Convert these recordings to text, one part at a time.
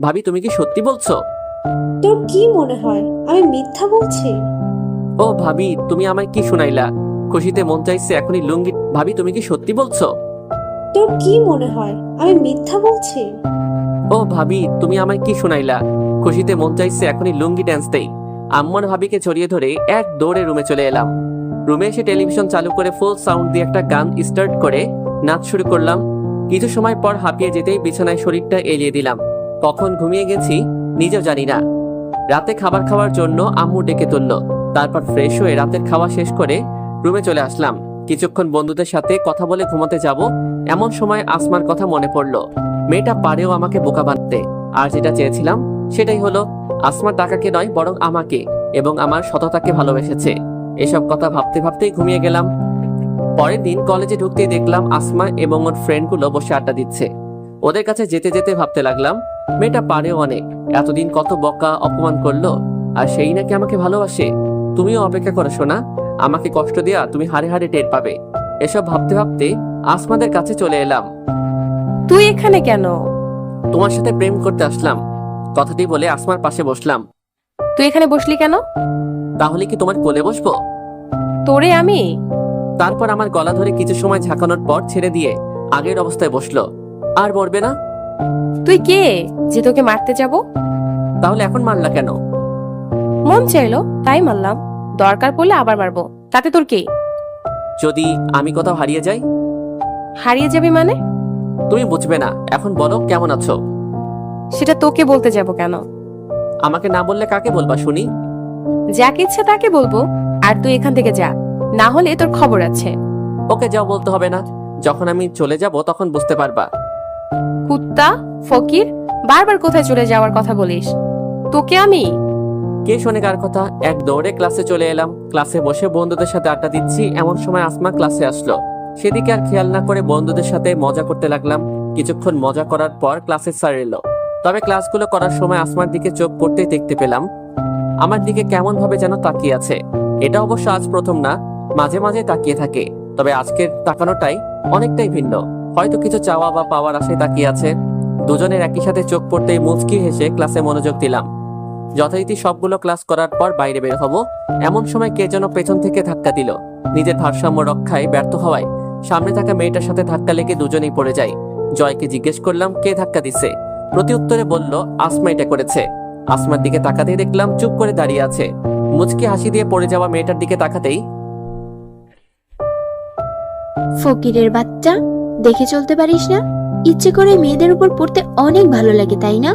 ভাবি তুমি কি সত্যি বলছো? তোর কি মনে হয় আমি মিথ্যা বলছি? ও ভাবি তুমি আমায় কি শুনাইলা? খুশিতে মন চাইছে এখনই লুঙ্গি। ভাবি তুমি কি সত্যি বলছো? তোর কি মনে হয় আমি মিথ্যা বলছি? ও ভাবি তুমি আমায় কি শুনাইলা? খুশিতে মন চাইছে এখনই লুঙ্গি ড্যান্স দেই। আম্মন ভাবিকে জড়িয়ে ধরে এক দৌড়ে রুমে চলে এলাম। রুমে এসে টেলিভিশন চালু করে ফুল সাউন্ড দিয়ে একটা গান স্টার্ট করে নাচ শুরু করলাম। কিছু সময় পর হাঁপিয়ে যেতেই বিছানায় শরীরটা এলিয়ে দিলাম। কখন ঘুমিয়ে গেছি নিজেও জানি না। রাতে খাবার খাওয়ার জন্য আম্মু ডেকে তুললো। তারপর ফ্রেশ হয়ে রাতের খাওয়া শেষ করে রুমে চলে আসলাম। কিছুক্ষণ বন্ধুদের সাথে কথা বলে ঘুমাতে যাব এমন সময় আসমার কথা মনে পড়লো। মেয়েটা পারেও আমাকে বোকা বানাতে, আর যেটা চেয়েছিলাম সেটাই হলো। আসমা টাকাকে নয় বরং আমাকে এবং আমার সততাকে ভালোবেসেছে। এসব কথা ভাবতে ভাবতেই ঘুমিয়ে গেলাম। পরের দিন কলেজে ঢুকতেই দেখলাম আসমা এবং ওর ফ্রেন্ডগুলো বসে আড্ডা দিচ্ছে। ওদের কাছে যেতে যেতে ভাবতে লাগলাম, মেয়েটা পারেও অনেক। এতদিন কত বকা অপমান করলো, আর সেই নাকি আমাকে ভালোবাসে। তুমিও অপেক্ষা করো শোনা, আমাকে কষ্ট দেয়া তুমি হাড়ে হাড়ে টের পাবে। এসব ভাবতে ভাবতে আসমাদের কাছে চলে এলাম। তুই এখানে কেন? তোমার সাথে প্রেম করতে আসলাম, কথাটি বলে আসমার পাশে বসলাম। তুই এখানে বসলি কেন? তাহলে কি তোমার কোলে বসবো? তোরে আমি? তারপর আমার গলা ধরে কিছু সময় ঝাঁকানোর পর ছেড়ে দিয়ে আগের অবস্থায় বসলো। আর মরবে না? তুই কে যে তোকে মারতে যাব? তাহলে এখন মারলা কেন? মন চাইলো তাই মারলাম, দরকার পড়লে আবার মারবো, তাতে তোর কি? যদি আমি কোথাও হারিয়ে যাই? হারিয়ে যাবি মানে? তুমি বুঝবে না, এখন বলো কেমন আছো। সেটা তোকে বলতে যাব কেন? আমাকে না বললে কাকে বলবা শুনি? যাকে ইচ্ছে তাকে বলবো। আর তুই এখান থেকে যা, না হলে তোর খবর আছে। ওকে যাও বলতে হবে না, যখন আমি চলে যাব তখন বুঝতে পারবা। কুত্তা ফকির, বারবার কোথায় চলে যাওয়ার কথা বলিস? তোকে আমি? কে শোনে কার কথা। এক দৌড়ে ক্লাসে চলে এলাম। ক্লাসে বসে বন্ধুদের সাথে আড্ডা দিচ্ছি এমন সময় আসমা ক্লাসে আসলো। সেদিকে আর খেয়াল না করে বন্ধুদের সাথে মজা করতে লাগলাম। কিছুক্ষণ মজা করার পর ক্লাসের স্যার এলো। তবে ক্লাসগুলো করার সময় আসমার দিকে চোখ পড়তেই দেখতে পেলাম আমার দিকে কেমন ভাবে যেন তাকিয়ে আছে। এটা অবশ্য আজ প্রথম না, মাঝে মাঝে তাকিয়ে থাকে। তবে আজকের তাকানোটাই অনেকটাই ভিন্ন। হয়তো কিছু চাওয়া বা পাওয়ার আশায় তাকিয়ে আছে। দুজনের একই সাথে চোখ পড়তেই মুচকি হেসে ক্লাসে মনোযোগ দিলাম। যথারীতি সবগুলো ক্লাস করার পর বাইরে বের হব এমন সময় কে যেন পেছন থেকে ধাক্কা দিল। নিজের ভারসাম্য রক্ষায় ব্যর্থ হওয়ায় সামনে থাকা মেয়েটার সাথে ধাক্কা লেগে দুজনেই পড়ে যায়। জয়কে জিজ্ঞেস করলাম কে ধাক্কা দিছে। প্রতি উত্তরে বলল আসমা এটা করেছে। আসমার দিকে তাকাতেই দেখলাম চুপ করে দাঁড়িয়ে আছে। মুচকি হাসি দিয়ে পড়ে যাওয়া মেয়েটার দিকে তাকাতেই ফকিরের বাচ্চা, দেখে চলতে পারিস না? ইচ্ছে করে মেয়েদের উপর পড়তে অনেক ভালো লাগে তাই না?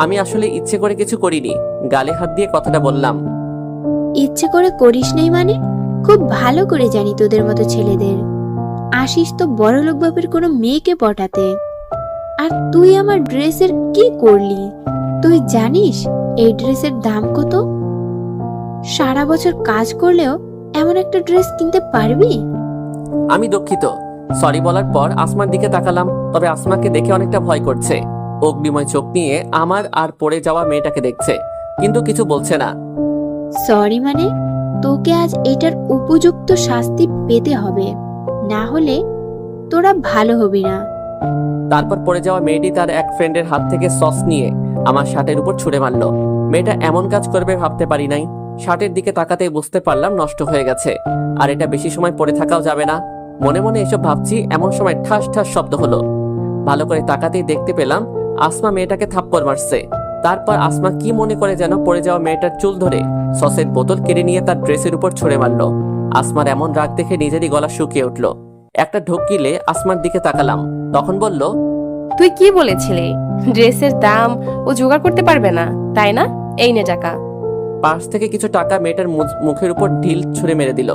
আমি আসলে ইচ্ছে করে কিছু করিনি, গালে হাত দিয়ে কথাটা বললাম। ইচ্ছে করে করিস নাই মানে? খুব ভালো করে জানি তোদের মতো ছেলেদের। আসিস তো বড়লোক বাপের কোনো মেয়েকে পটাতে। আর তুই আমার ড্রেসের কি করলি? তুই জানিস এই ড্রেসের দাম কত? সারা বছর কাজ করলেও এমন একটা ড্রেস কিনতে পারবি? আমি দুঃখিত। সরি বলার পর আসমার দিকে তাকালাম। তবে আসমাকে দেখে অনেকটা ভয় করছে। অগ্নিময় চোখ নিয়ে আমার আর পড়ে যাওয়া মেয়েটাকে দেখছে, কিন্তু কিছু বলছে না। সরি মানে? তোকে আজ এটার উপযুক্ত শাস্তি পেতে হবে, না হলে তোরা ভালো হবি না। তারপর পড়ে যাওয়া মেয়েটি তার এক ফ্রেন্ডের হাত থেকে সস নিয়ে আমার শার্টের উপর ছুঁড়ে মারলো। মেয়েটা এমন কাজ করবে ভাবতে পারি নাই। শার্টের দিকে তাকাতেই বুঝতে পারলাম নষ্ট হয়ে গেছে, আর এটা বেশি সময় পরে থাকাও যাবে না। মনে মনে এসব ভাবছি এমন সময় ঠাস ঠাস শব্দ হলো। ভালো করে তাকাতেই দেখতে পেলাম আসমা মেয়েটাকে থাপ্পড় মারছে। তারপর আসমা কি মনে করে যেন পড়ে যাওয়া মেয়েটার চুল ধরে সসের বোতল কেড়ে নিয়ে তার ড্রেসের উপর ছুঁড়ে মারলো। আসমার এমন রাগ দেখে নিজেরই গলা শুকিয়ে উঠলো। একটা ঢোক গিলে আসমার দিকে তাকালাম, তখন বলল, তুই কি বলেছিলি? ড্রেসের দাম ও জোগাড় করতে পারবে না তাই না? এই নে টাকা। পার্স থেকে কিছু টাকা মেয়েটার মুখের উপর ঢিল ছুঁড়ে মেরে দিল।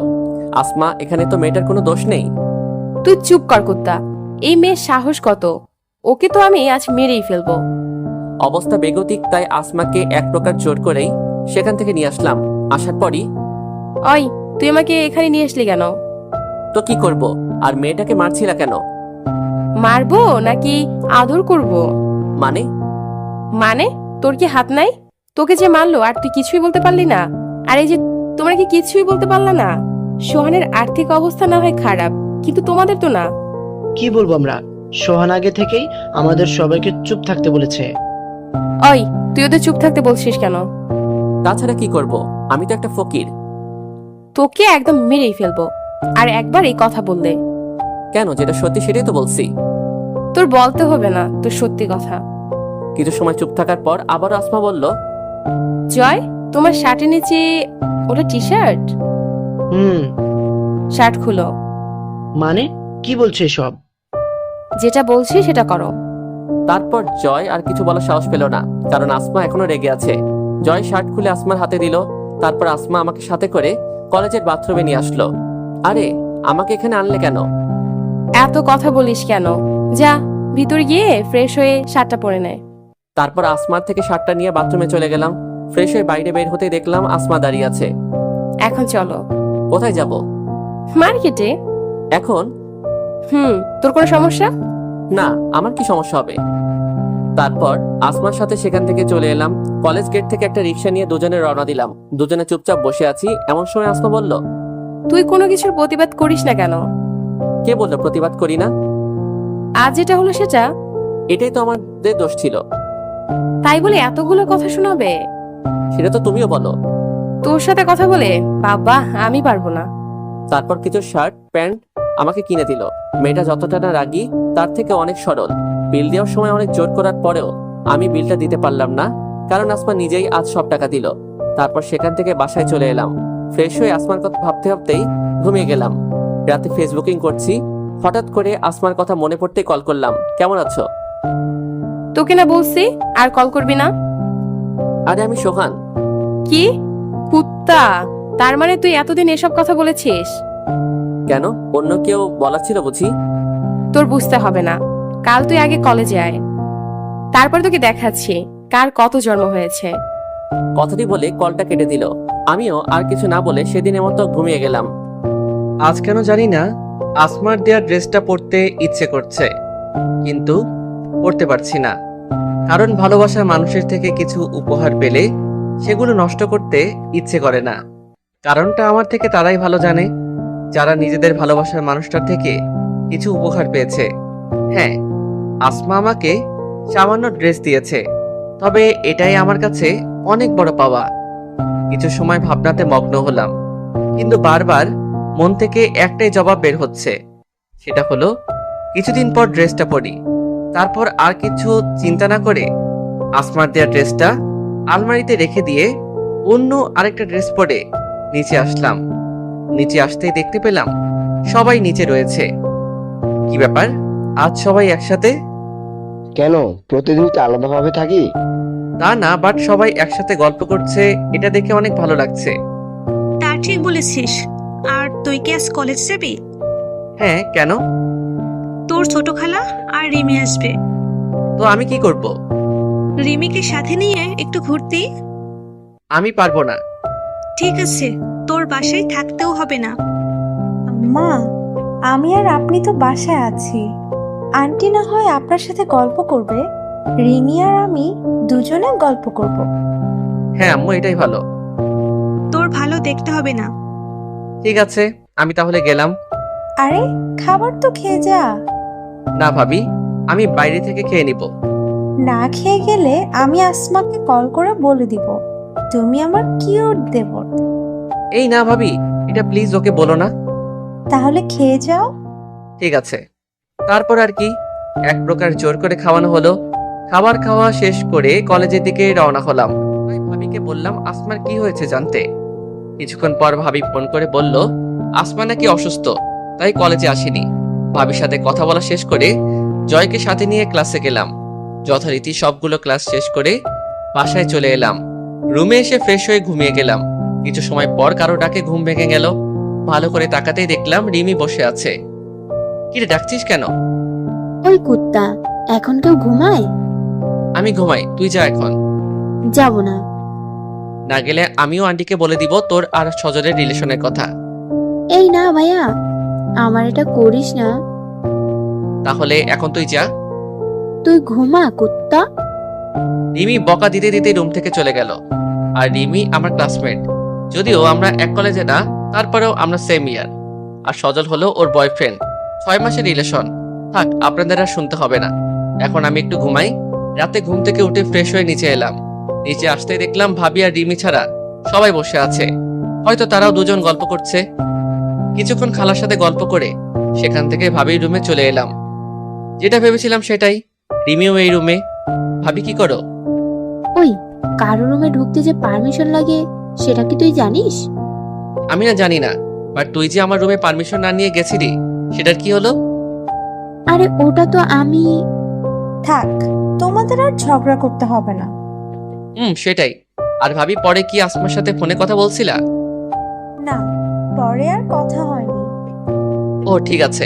আসমা, এখানে তো মেয়েটার কোনো দোষ নেই। তুই চুপ কর কুত্তা। এই মেয়ের সাহস কত! ওকে তো আমি আজ মেরেই ফেলবো। অবস্থা বেগতিক, তাই আসমাকে এক প্রকার জোর করেই সেখান থেকে নিয়ে আসলাম। আসার পরই, ওই, তুই আমাকে এখানে নিয়ে আসলি কেন? তো কি করব? আর মেয়েটাকে মারছিলা কেন? মারবো নাকি আদর করব? মানে? মানে তোর কি হাত নাই? তোকে যে মারলো আর তুই কিছুই বলতে পারলি না? আর এই যে তোমরা কি কিছুই বলতে পারলা না? সোহানের আর্থিক অবস্থা না হয় খারাপ, কিন্তু তোমাদের তো না। কি বলবো আমরা? সোহান আগে থেকেই আমাদের সবাইকে চুপ থাকতে বলেছে। ওই, তুই ওদের চুপ থাকতে বলছিস কেন? তাছাড়া কি করব, আমি তো একটা ফকির। তোকে একদম মেরেই ফেলবো আর একবার এই কথা বললে। কেন, যেটা সত্যি সেটাই তো বলছি। তোর বলতে হবে না তোর সত্যি কথা। কিছু সময় চুপ থাকার পর আবারও আসমা বলল, জয়, তোমার শার্টের নিচে ওটা টি শার্ট। হুম। শার্ট খুলো। মানে কি বলছে সব? যেটা বলছি সেটা করো। তারপর জয় আর কিছু বলার সাহস পেল না, কারণ আসমা এখনো রেগে আছে। জয় শার্ট খুলে আসমার হাতে দিল। তারপর আসমা আমাকে সাথে করে কলেজের বাথরুমে নিয়ে আসলো। আরে, আমাকে এখানে আনলে কেন? এত কথা বলিস কেন? যা ভিতরে গিয়ে ফ্রেশ হয়ে শার্টটা পরে নেয়। তারপর আসমার থেকে শার্টটা নিয়ে বাথরুমে চলে গেলাম। ফ্রেশ হয়ে বাইরে বের হতে দেখলাম আসমা দাঁড়িয়ে আছে। এখন চলো। কোথায় যাব? মার্কেটে। এখন? তোর কোনো সমস্যা? না, আমার কি সমস্যা হবে? তারপর আসমার সাথে সেখান থেকে চলে এলাম। কলেজ গেট থেকে একটা রিক্সা নিয়ে দুজনে রওনা দিলাম। দুজনে চুপচাপ বসে আছি, এমন সময় আসমা বলল, তুই কোনো কিছুর প্রতিবাদ করিস না কেন? কে বললো প্রতিবাদ করি না? আজ যেটা হলো সেটা। এটাই তো আমাদের দোষ ছিল। তাই বলে এতগুলো কথা শোনাবে? সেটা তো তুমিও বলো। তোর সাথে কথা বলে বাবা আমি পারবো না। তারপর কিছু শার্ট প্যান্ট আমাকে কিনে দিল। মেয়েটা যতটা না রাগী, তার থেকে অনেক সরল। বিল দেওয়ার সময় অনেক জোর করার পরেও আমি বিলটা দিতে পারলাম না, কারণ আসমা নিজেই আজ সব টাকা দিল। তারপর সেখান থেকে বাসায় চলে এলাম। ফ্রেশ হয়ে আসমার কথা ভাবতে ভাবতেই ঘুমিয়ে গেলাম। রাতে ফেসবুকিং করছি, হঠাৎ করে আসমার কথা মনে পড়তেই কল করলাম। কেমন আছো? তোকে না বলছি আর কল করবি না? আরে আমি সোহান। কি? কুত্তা! তার মানে তুই এতদিন এসব কথা বলেছিস? কেন, অন্য কেউ বলার ছিল বুঝি? তোর বুঝতে হবে না। কাল তুই আগে কলেজে আয়, তারপর তোকে দেখাচ্ছি কার কত জন্ম হয়েছে। কথাটি বলে কলটা কেটে দিল। আমিও আর কিছু না বলে সেদিনের মতো ঘুমিয়ে গেলাম। আজ কেন জানি না আসমার দেয়া ড্রেসটা পরতে ইচ্ছে করছে, কিন্তু পরতে পারছি না। কারণ ভালোবাসার মানুষের থেকে কিছু উপহার পেলে সেগুলো নষ্ট করতে ইচ্ছে করে না। কারণটা আমার থেকে তারাই ভালো জানে, যারা নিজেদের ভালোবাসার মানুষটার থেকে কিছু উপহার পেয়েছে। হ্যাঁ, আসমা আমাকে সামান্য ড্রেস দিয়েছে, তবে এটাই আমার কাছে অনেক বড় পাওয়া। কিছু সময় ভাবনাতে মগ্ন হলাম, কিন্তু বারবার মন থেকে একটাই জবাব বের হচ্ছে, সেটা হলো কিছুদিন পর ড্রেসটা পরি। তারপর আর কিছু চিন্তা না করে আসমার দেয়া ড্রেসটা আলমারিতে রেখে দিয়ে অন্য আরেকটা ড্রেস পরে নিচে আসলাম। নিচে আসতেই দেখতে পেলাম সবাই নিচে রয়েছে। কি ব্যাপার, আজ সবাই একসাথে? কেন, প্রতিদিন কি আলাদাভাবে থাকি? তা না, বাট সবাই একসাথে গল্প করছে, এটা দেখে অনেক ভালো লাগছে। তা ঠিক বলেছিস। আর তুই কি আজ কলেজ যাবি? হ্যাঁ, কেন? তোর ছোট খালা আর রিমি আসবে। তো আমি কি করব? রিমিকে সাথে নিয়ে একটু ঘুরতে। আমি পারবো না। ঠিক আছে, তোর বাসায় থাকতেও হবে না। মা, আমি আর আপনি তো বাসায় আছি। আন্টি না হয় আপনার সাথে গল্প করবে, রিনি আর আমি দুজনে গল্প করব। হ্যাঁ আম্মু, এটাই ভালো। তোর ভালো দেখতে হবে না। ঠিক আছে, আমি তাহলে গেলাম। আরে, খাবার তো খেয়ে যা। না ভাবি, আমি বাইরে থেকে খেয়ে নিব। না খেয়ে গেলে আমি আসমাকে কল করে বলে দিব তুমি আমার কিউট দেবর। এই না ভাবি, এটা প্লিজ ওকে বলো না। তাহলে খেয়ে যাও। ঠিক আছে। তারপর আর কি, এক প্রকার জোর করে খাওয়ানো হলো। খাবার খাওয়া শেষ করে কলেজের দিকে রওনা হলাম। তাই ভাবিকে বললাম আসমার কি হয়েছে জানতে। কিছুক্ষণ পর ভাবি ফোন করে বলল আসমা নাকি অসুস্থ, তাই কলেজে আসেনি। ভাবির সাথে কথা বলা শেষ করে জয়কে সাথে নিয়ে ক্লাসে গেলাম। যথারীতি সবগুলো ক্লাস শেষ করে বাসায় চলে এলাম। রুমে এসে ফ্রেশ হয়ে ঘুমিয়ে গেলাম। কিছু সময় পর কারো ডাকে ঘুম ভেঙে গেল। ভালো করে তাকাতেই দেখলাম রিমি বসে আছে। কিরে, ডাকছিস কেন? ওই কুত্তা, এখন কেউ ঘুমায়? আমি ঘুমাই, তুই যা এখন। যাব না। না গেলে আমিও আন্টিকে বলে দিব তোর আর সজলের রিলেশনের কথা। এই না ভাইয়া, আমার এটা করিস না। তাহলে এখন তুই যা। তুই ঘুমা কুত্তা। রিমি বকা দিতে দিতে রুম থেকে চলে গেল। আর রিমি আমার ক্লাসমেট, যদিও আমরা এক কলেজে না, তারপরেও আমরা সেম ইয়ার। আর সজল হলো ওর বয়ফ্রেন্ড। 6 মাসের রিলেশন। থাক, আপনাদের আর শুনতে হবে না। এখন আমি একটু ঘুমাই, রাতে ঘুম থেকে উঠে ফ্রেশ হয়ে নিচে এলাম। নিচে আসতেই দেখলাম ভাবি আর রিমি ছাড়া সবাই বসে আছে। হয়তো তারাও দুজন গল্প করছে। কিছুক্ষণ খালার সাথে গল্প করে সেখান থেকে ভাবির রুমে চলে এলাম। যেটা ভেবেছিলাম সেটাই, রিমিও এই রুমে। ভাবি কি করো? ওই, কারো রুমে ঢুকতে যে পারমিশন লাগে সেটা কি তুই জানিস? আমি না জানি না, বাট তুই যে আমার রুমে পারমিশন না নিয়ে গেছিলি সেটার কি হলো? আরে ওটা তো আমি। থাক, তোমাদের আর ঝগড়া করতে হবে না। সেটাই। আর ভাবি পরে কি আসমার সাথে ফোনে কথা বলছিলা? না, পরে আর কথা হয়নি। ও ঠিক আছে।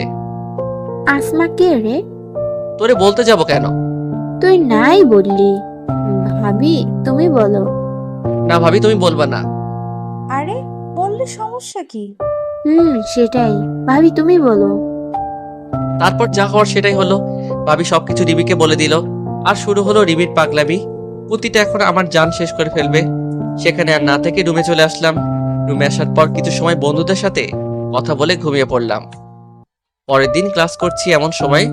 আসমা কে রে? তোরে বলতে যাব কেন? তুই নাই বললি। ভাবি তুমি বলো। না ভাবি, তুমি বলবা না। আরে, বললে সমস্যা কি? সেটাই। ভাবি তুমি বলো। তারপর যা হওয়ার সেটাই হলো। ভাবি সবকিছু রিমিকে বলে দিল। আর শুরু হলো রিমির পাগলামি। পুতিটা এখন আমার জান শেষ করে ফেলবে। সেখানে আর না থেকে রুমে চলে আসলাম। রুমে আসার পর কিছু সময় বন্ধুদের সাথে কথা বলে ঘুমিয়ে পড়লাম। পরের দিন ক্লাস করছি এমন সময়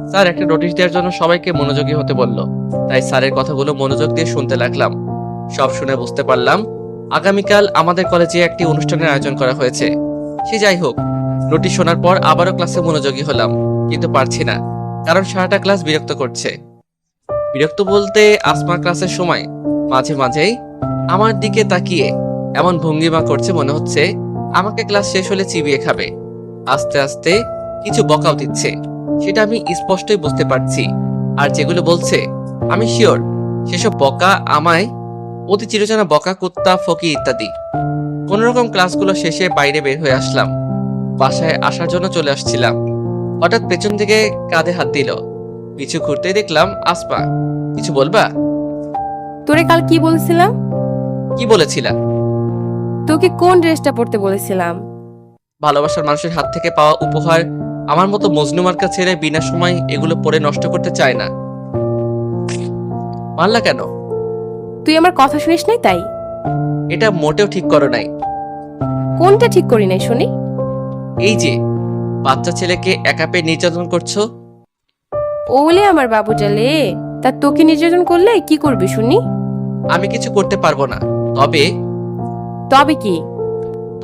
স্যার একটা নোটিশ দেওয়ার জন্য সবাইকে মনোযোগী হতে বলল। তাই স্যারের কথাগুলো মনোযোগ দিয়ে শুনতে লাগলাম। সব শুনে বুঝতে পারলাম আগামীকাল আমাদের কলেজে একটি অনুষ্ঠানের আয়োজন করা হয়েছে। সে যাই হোক, নোটিশ শোনার পর আবারও ক্লাসে মনোযোগী হলাম, কিন্তু পারছি না, কারণ সারাটা ক্লাস বিরক্ত করছে। বিরক্ত বলতে আসমা ক্লাসের সময় মাঝে মাঝেই আমার দিকে তাকিয়ে এমন ভঙ্গিমা করছে মনে হচ্ছে আমাকে ক্লাস শেষ হলে চিবিয়ে খাবে। আস্তে আস্তে কিছু বকাও দিচ্ছে, সেটা আমি স্পষ্টই বুঝতে পারছি। আর যেগুলো বলছে আমি শিওর সেসব বকা আমায় অতি চিরচেনা বকা, কুত্তা, ফকির ইত্যাদি। কোনোরকম ক্লাসগুলো শেষে বাইরে বের হয়ে আসলাম। বাসায় আসার জন্য চলে আসছিলাম, হঠাৎ পেছন থেকে কাঁধে হাত দিল। পিছু ঘুরতেই দেখলাম আসমা। কিছু বলবা? তোরে কাল কি বলেছিলাম? কি বলেছিলা? তোকে কোন ড্রেসটা পরতে বলেছিলাম? ভালোবাসার মানুষের হাত থেকে পাওয়া উপহার আমার মতো মজনুমার্কা ছেড়ে বিনা সময় এগুলো পরে নষ্ট করতে চায় না। মানলা কেন? তুই আমার কথা শুনিস নাই তাই? এটা মোটেও ঠিক করো নাই। কোনটা ঠিক করি নাই শুনি? এই যে বাচ্চা ছেলেকে একা পেয়ে নির্যাতন করছো। ওলে আমার বাবু জালে, তা তোকে নির্যাতন করলে কি করবি শুনি? আমি কিছু করতে পারবো না, তবে তবে কি?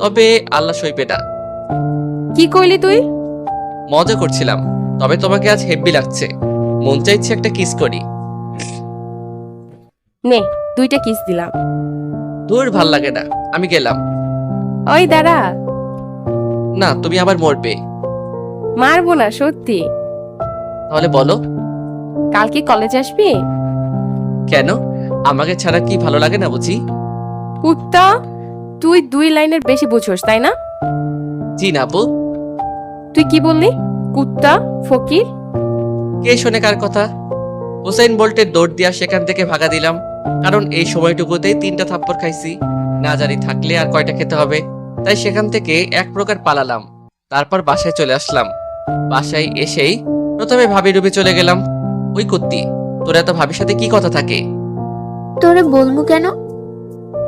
তবে আল্লাহ সইবে না। কি কইলি তুই? মজা করছিলাম, তবে তোমাকে আজ হেব্বি লাগছে। মন চাইছে একটা কিস করি। নে, 2টা কিস দিলাম। দূর, ভাল লাগে না, আমি গেলাম। ওই দাঁড়া। না, তুমি আবার মরবে। মারবো না, সত্যি। তাহলে বলো। কালকে কলেজ আসবি? কেন? আমাকে ছাড়া কি ভালো লাগে না বুঝি? কুত্তা, তুই 2 লাইনের বেশি বুঝোস তাই না? জি না আপু। তুই কি বললি? কুত্তা, ফকির? কে শোনে কার কথা? হুসাইন বোল্টের দৌড় দিয়া সেখান থেকে ভাগা দিলাম, কারণ এই সময়টুকুতেই 3টা থাপ্পড় খাইছি। না জানি থাকলে আর কয়টা খেতে হবে। তাই সেখান থেকে এক প্রকার পালালাম। তারপর বাসায় চলে আসলাম। বাসায় এসেই প্রথমে ভাবি রুমে চলে গেলাম। ওই কুত্তি, তোর এত ভাবির সাথে কি কথা থাকে? তোরে বলবো কেন?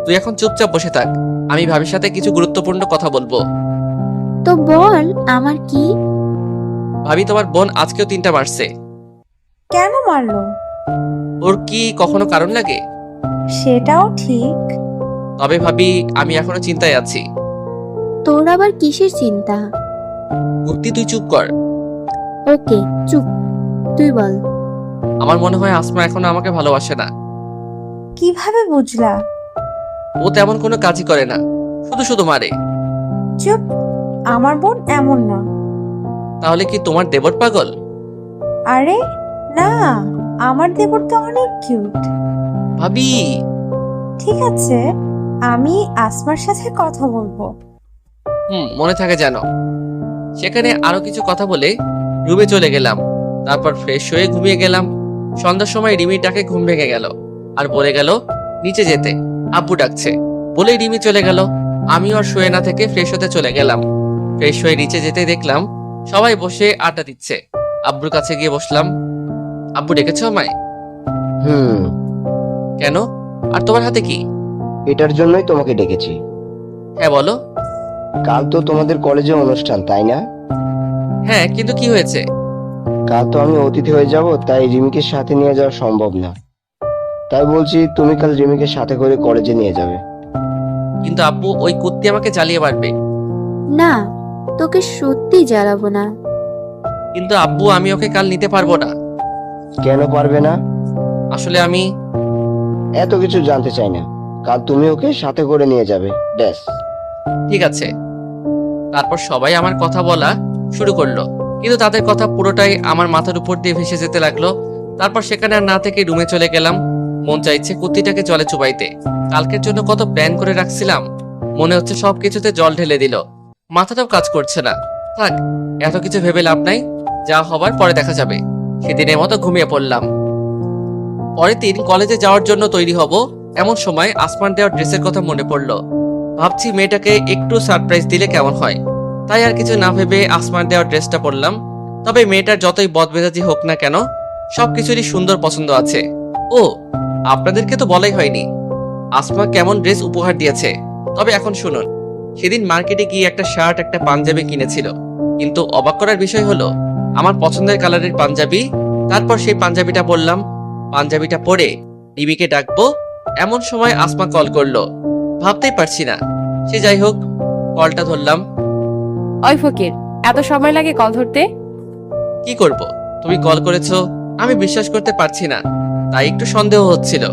তুই এখন চুপচাপ বসে থাক, আমি ভাবির সাথে কিছু গুরুত্বপূর্ণ কথা বলবো। তো বল আমার কি? ভাবি তোমার বোন আজকেও 3টা মারছে। কেন মারলো? ওর কি কখনো কারণ লাগে? সেটাও ঠিক। তবে ভাবি আমি এখনো চিন্তায় আছি। তোর আবার কিসের চিন্তা? কুত্তি তুই চুপ কর। ওকে, চুপ। তুই বল। আমার মনে হয় আসমা এখনো আমাকে ভালোবাসে না। কিভাবে বুঝলা? ও তেমন কোনো কাজই করে না, শুধু শুধু মারে। চুপ, আমার বোন এমন না। তাহলে কি তোমার দেবর পাগল? আরে না, আমার দেবর তো অনেক কিউট। ভাবি ঠিক আছে, আমি আসমার সাথে কথা বলবো। মনে থাকে যেন। সেখানে আরো কিছু কথা বলে রুমে চলে গেলাম। তারপর ফ্রেশ হয়ে ঘুমিয়ে গেলাম। সন্ধ্যার সময় রিমির ডাকে ঘুম ভেঙে গেল আর বলে গেল নিচে যেতে, আব্বু ডাকছে। বলেই রিমি চলে গেল। আমিও আর শুয়ে না থেকে ফ্রেশ হতে চলে গেলাম। ফ্রেশ হয়ে নিচে যেতে দেখলাম সবাই বসে আড্ডা দিচ্ছে। আব্বুর কাছে গিয়ে বসলাম। আব্বু ডেকেছো আমায়? হুম, কেন? আর তোমার হাতে কি? এটার জন্যই তোমাকে ডেকেছি। হ্যাঁ বলো। কাল তো তোমাদের কলেজে অনুষ্ঠান, তাই না? হ্যাঁ, কিন্তু কি হয়েছে? কাল তো আমি অতিথি হয়ে যাব, তাই রিমিকে সাথে নিয়ে যাওয়া সম্ভব না। তাই বলছি তুমি কাল রিমিকে সাথে করে কলেজে নিয়ে যাবে। কিন্তু আব্বু, ওই কুত্তি আমাকে জ্বালিয়ে মারবে। না, তোকে সত্যি জ্বালাবো না। কিন্তু আব্বু, আমি ওকে কাল নিতে পারবো না। কেন পারবে না? আসলে আমি এত কিছু জানতে চাই না, কাল তুমি ওকে সাথে করে নিয়ে যাবে, ব্যাস। ঠিক আছে। তারপর সবাই আমার কথা বলা শুরু করলো, কিন্তু তাদের কথা পুরোটাই আমার মাথার উপর দিয়ে ভেসে যেতে লাগলো। তারপর সেখানে আর না থেকে রুমে চলে গেলাম। মন চাইছে কুত্তিটাকে জলে চুবাইতে। কালকের জন্য কত প্ল্যান করে রাখছিলাম, মনে হচ্ছে সবকিছুতে জল ঢেলে দিল। মাথাটাও কাজ করছে না। থাক, এত কিছু ভেবে লাভ নাই, যা হবার পরে দেখা যাবে। সেদিনের মতো ঘুমিয়ে পড়লাম। পরের দিন কলেজে যাওয়ার জন্য তৈরি হব, এমন সময় আসমান দেওয়ার ড্রেসের কথা মনে পড়লো। ভাবছি মেয়েটাকে একটু সারপ্রাইজ দিলে কেমন হয়। তাই আর কিছু না ভেবে আসমান দেওয়ার ড্রেসটা পরলাম। তবে মেয়েটার যতই বদমেজাজি হোক না কেন, সবকিছুরই সুন্দর পছন্দ আছে। ও, আপনাদেরকে তো বলাই হয়নি আসমা কেমন ড্রেস উপহার দিয়েছে। তবে এখন শুনুন, সেদিন মার্কেটে গিয়ে একটা শার্ট একটা পাঞ্জাবি কিনেছিল, কিন্তু অবাক করার বিষয় হলো আমার পছন্দের কালারের পাঞ্জাবি। তারপর সেই পাঞ্জাবিটা পরলাম। পাঞ্জাবিটা পরে রিমিকে ডাকবো, এমন সময় আসমা কল করলো। ভাবতেই পারছি না। সে যাই হোক, কলটা ধরলাম। ওই ফকির, এত সময় লাগে কল ধরতে? কি করব, তুমি কল করেছো, আমি বিশ্বাস করতে পারছি না। তাই একটু সন্দেহ হচ্ছিল,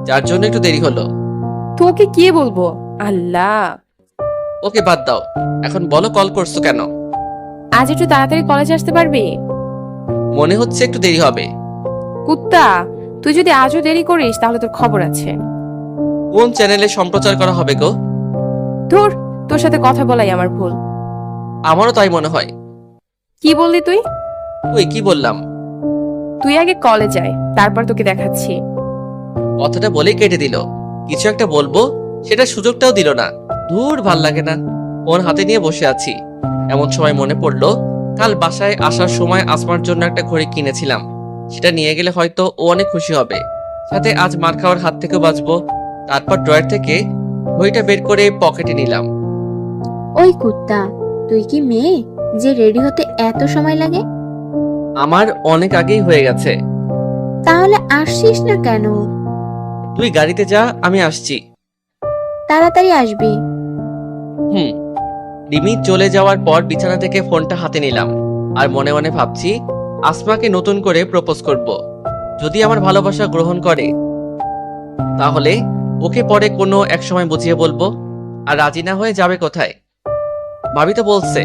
যার জন্য একটু দেরি হলো। তোকে কি বলবো? আল্লাহ, ওকে বাদ দাও, এখন বলো কল করছো কেন? আজ একটু তাড়াতাড়ি কলেজে আসতে পারবি? মনে হচ্ছে একটু দেরি হবে। কুত্তা, তুই যদি আজও দেরি করিস তাহলে তোর খবর আছে। কোন চ্যানেলে সম্প্রচার করা হবে গো? ধুর, তোর সাথে কথা বলাই আমার ভুল। আমারও তাই মনে হয়। কি বললি তুই? ওই কি বললাম? তুই আগে কলেজ আয়, তারপর তোকে দেখাচ্ছি। কথাটা বলেই কেটে দিল। কিছু একটা বলবো, সেটা সুযোগটাও দিল না। দূর, ভাল লাগে না। ফোন হাতে নিয়ে বসে আছি, এমন সময় মনে পড়লো কাল বাসায় আসার সময় আসমার জন্য একটা ঘড়ি কিনেছিলাম। সেটা নিয়ে গেলে হয়তো ও অনেক খুশি হবে, সাথে আজ মার খাওয়ার হাত থেকেও বাঁচবো। তারপর ড্রয়ার থেকে ঘড়িটা বের করে পকেটে নিলাম। ওই কুত্তা, তুই কি মেয়ে যে রেডি হতে এত সময় লাগে? আমার অনেক আগেই হয়ে গেছে। তাহলে আসছিস না কেন? তুই গাড়িতে যা, আমি আসছি। তাড়াতাড়ি আসবি। হুম। রিমি চলে যাওয়ার পর বিছানা থেকে ফোনটা হাতে নিলাম, আর মনে মনে ভাবছি আসমাকে নতুন করে প্রপোজ করব। যদি আমার ভালোবাসা গ্রহণ করে তাহলে ওকে পরে কোনো এক সময় বুঝিয়ে বলবো। আর রাজি না হয়ে যাবে কোথায়? ভাবি তো বলছে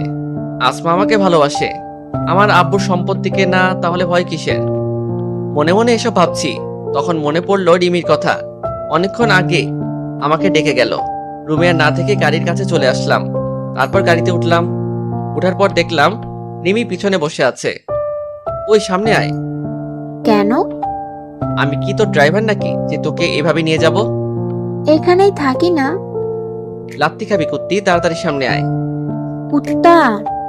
আসমা আমাকে ভালোবাসে, আমার আব্বুর সম্পত্তিকে না, তাহলে ভয় কিসের? মনে মনে এসব ভাবছি, তখন মনে পড়লো রিমির কথা। অনেকক্ষণ আগে আমাকে ডেকে গেল। রুমে আর না থেকে গাড়ির কাছে চলে আসলাম। তারপর গাড়িতে উঠলাম। উঠার পর দেখলাম রিমি পিছনে বসে আছে। ওই সামনে আয়। কেন? আমি কি তোর ড্রাইভার নাকি যে তোকে এভাবে নিয়ে যাব? এখানেই থাকি না। লাত্তি খাবি কুত্তি, তাড়াতাড়ি সামনে আয়। কুত্তা,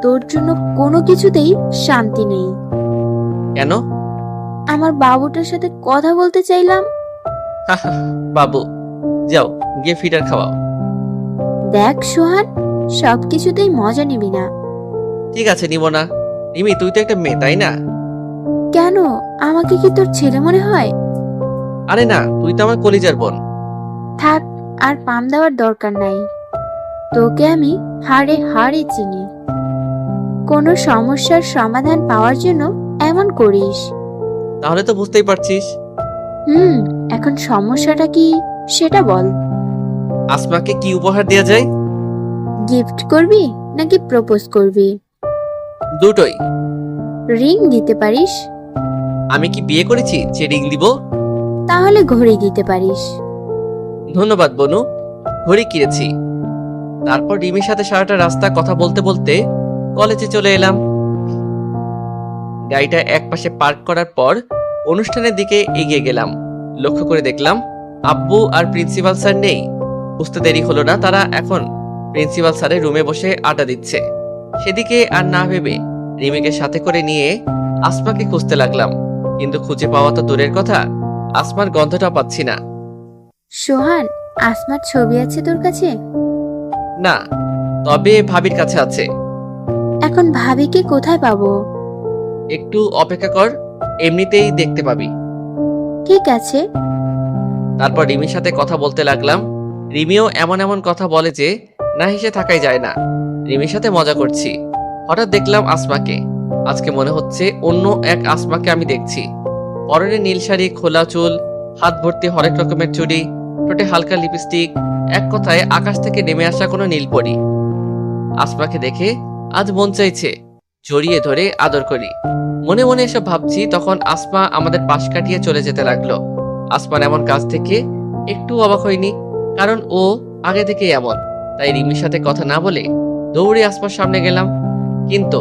তোর জন্য কোনো কিছুতেই শান্তি নেই। কেন? আমার বাবুটার সাথে কথা বলতে চাইলাম। বাবু, যাও গিয়ে ফিডার খাওয়াও। দেখ সোহান, সবকিছুতেই মজা নিবি না। ঠিক আছে, নিব না। রিমি, তুই তো একটা মেয়ে, তাই না? কেন, আমাকে কি তোর ছেলে মনে হয়? আরে না, তুই তো আমার কলিজার বোন। থাক, আর পাম দেওয়ার দরকার নাই। তোকে আমি হাড়ে হাড়ে চিনি। কোনো সমস্যার সমাধান পাওয়ার জন্য এমন করিস। তাহলে তো বুঝতেই পারছিস। এখন সমস্যাটা কি সেটা বল। আসমাকে কি উপহার দেয়া যায়? গিফট করবি নাকি প্রপোজ করবি? দুটোই। রিং দিতে পারিস? আমি কি বিয়ে করেছি যে রিং দিব? তাহলে ঘড়ি দিতে পারিস। ধন্যবাদ বনু, ঘড়ি কিনেছি। তারপর রিমির সাথে সারাটা রাস্তা কথা বলতে বলতে কলেজে চলে এলাম। গাড়িটা একপাশে পার্ক করার পর অনুষ্ঠানের দিকে এগিয়ে গেলাম। লক্ষ্য করে দেখলাম আব্বু আর প্রিন্সিপাল স্যার নেই। বুঝতে দেরি হলো না, তারা এখন প্রিন্সিপাল স্যারের রুমে বসে আড্ডা দিচ্ছে। সেদিকে আর না ভেবে রিমিকে সাথে করে নিয়ে আসমাকে খুঁজতে লাগলাম, কিন্তু খুঁজে পাওয়া তো দূরের কথা, আসমার গন্ধটা পাচ্ছি না। সোহান, আসমার ছবি আছে তোর কাছে? না, তবে ভাবির কাছে আছে। এখন ভাবিকে কোথায় পাবো? একটু অপেক্ষা কর, এমনিতেই দেখতে পাবি। ঠিক আছে। তারপর রিমির সাথে কথা বলতে লাগলাম। রিমিও এমন এমন কথা বলে যে না হেসে থাকাই যায় না। রিমির সাথে মজা করছি, হঠাৎ দেখলাম আসমাকে। আজকে মনে হচ্ছে অন্য এক আসমাকে আমি দেখছি। পরনে নীল শাড়ি, খোলা চুল, হাত ভর্তি হরেক রকমের চুড়ি, ঠোঁটে হালকা লিপস্টিক, এক কথায় আকাশ থেকে নেমে আসা কোনো নীলপরি। আসমাকে দেখে আজ মন চাইছে জড়িয়ে ধরে আদর করি। মনে মনে এসব ভাবছি, তখন আসমা আমাদের পাশ কাটিয়ে চলে যেতে লাগলো। আসমার এমন কাজ থেকে একটু অবাক হয়নি, কারণ ও আগে থেকে এমন। তাই রিমির সাথে কথা না বলে দৌড়ে আসমার সামনে গেলাম, কিন্তু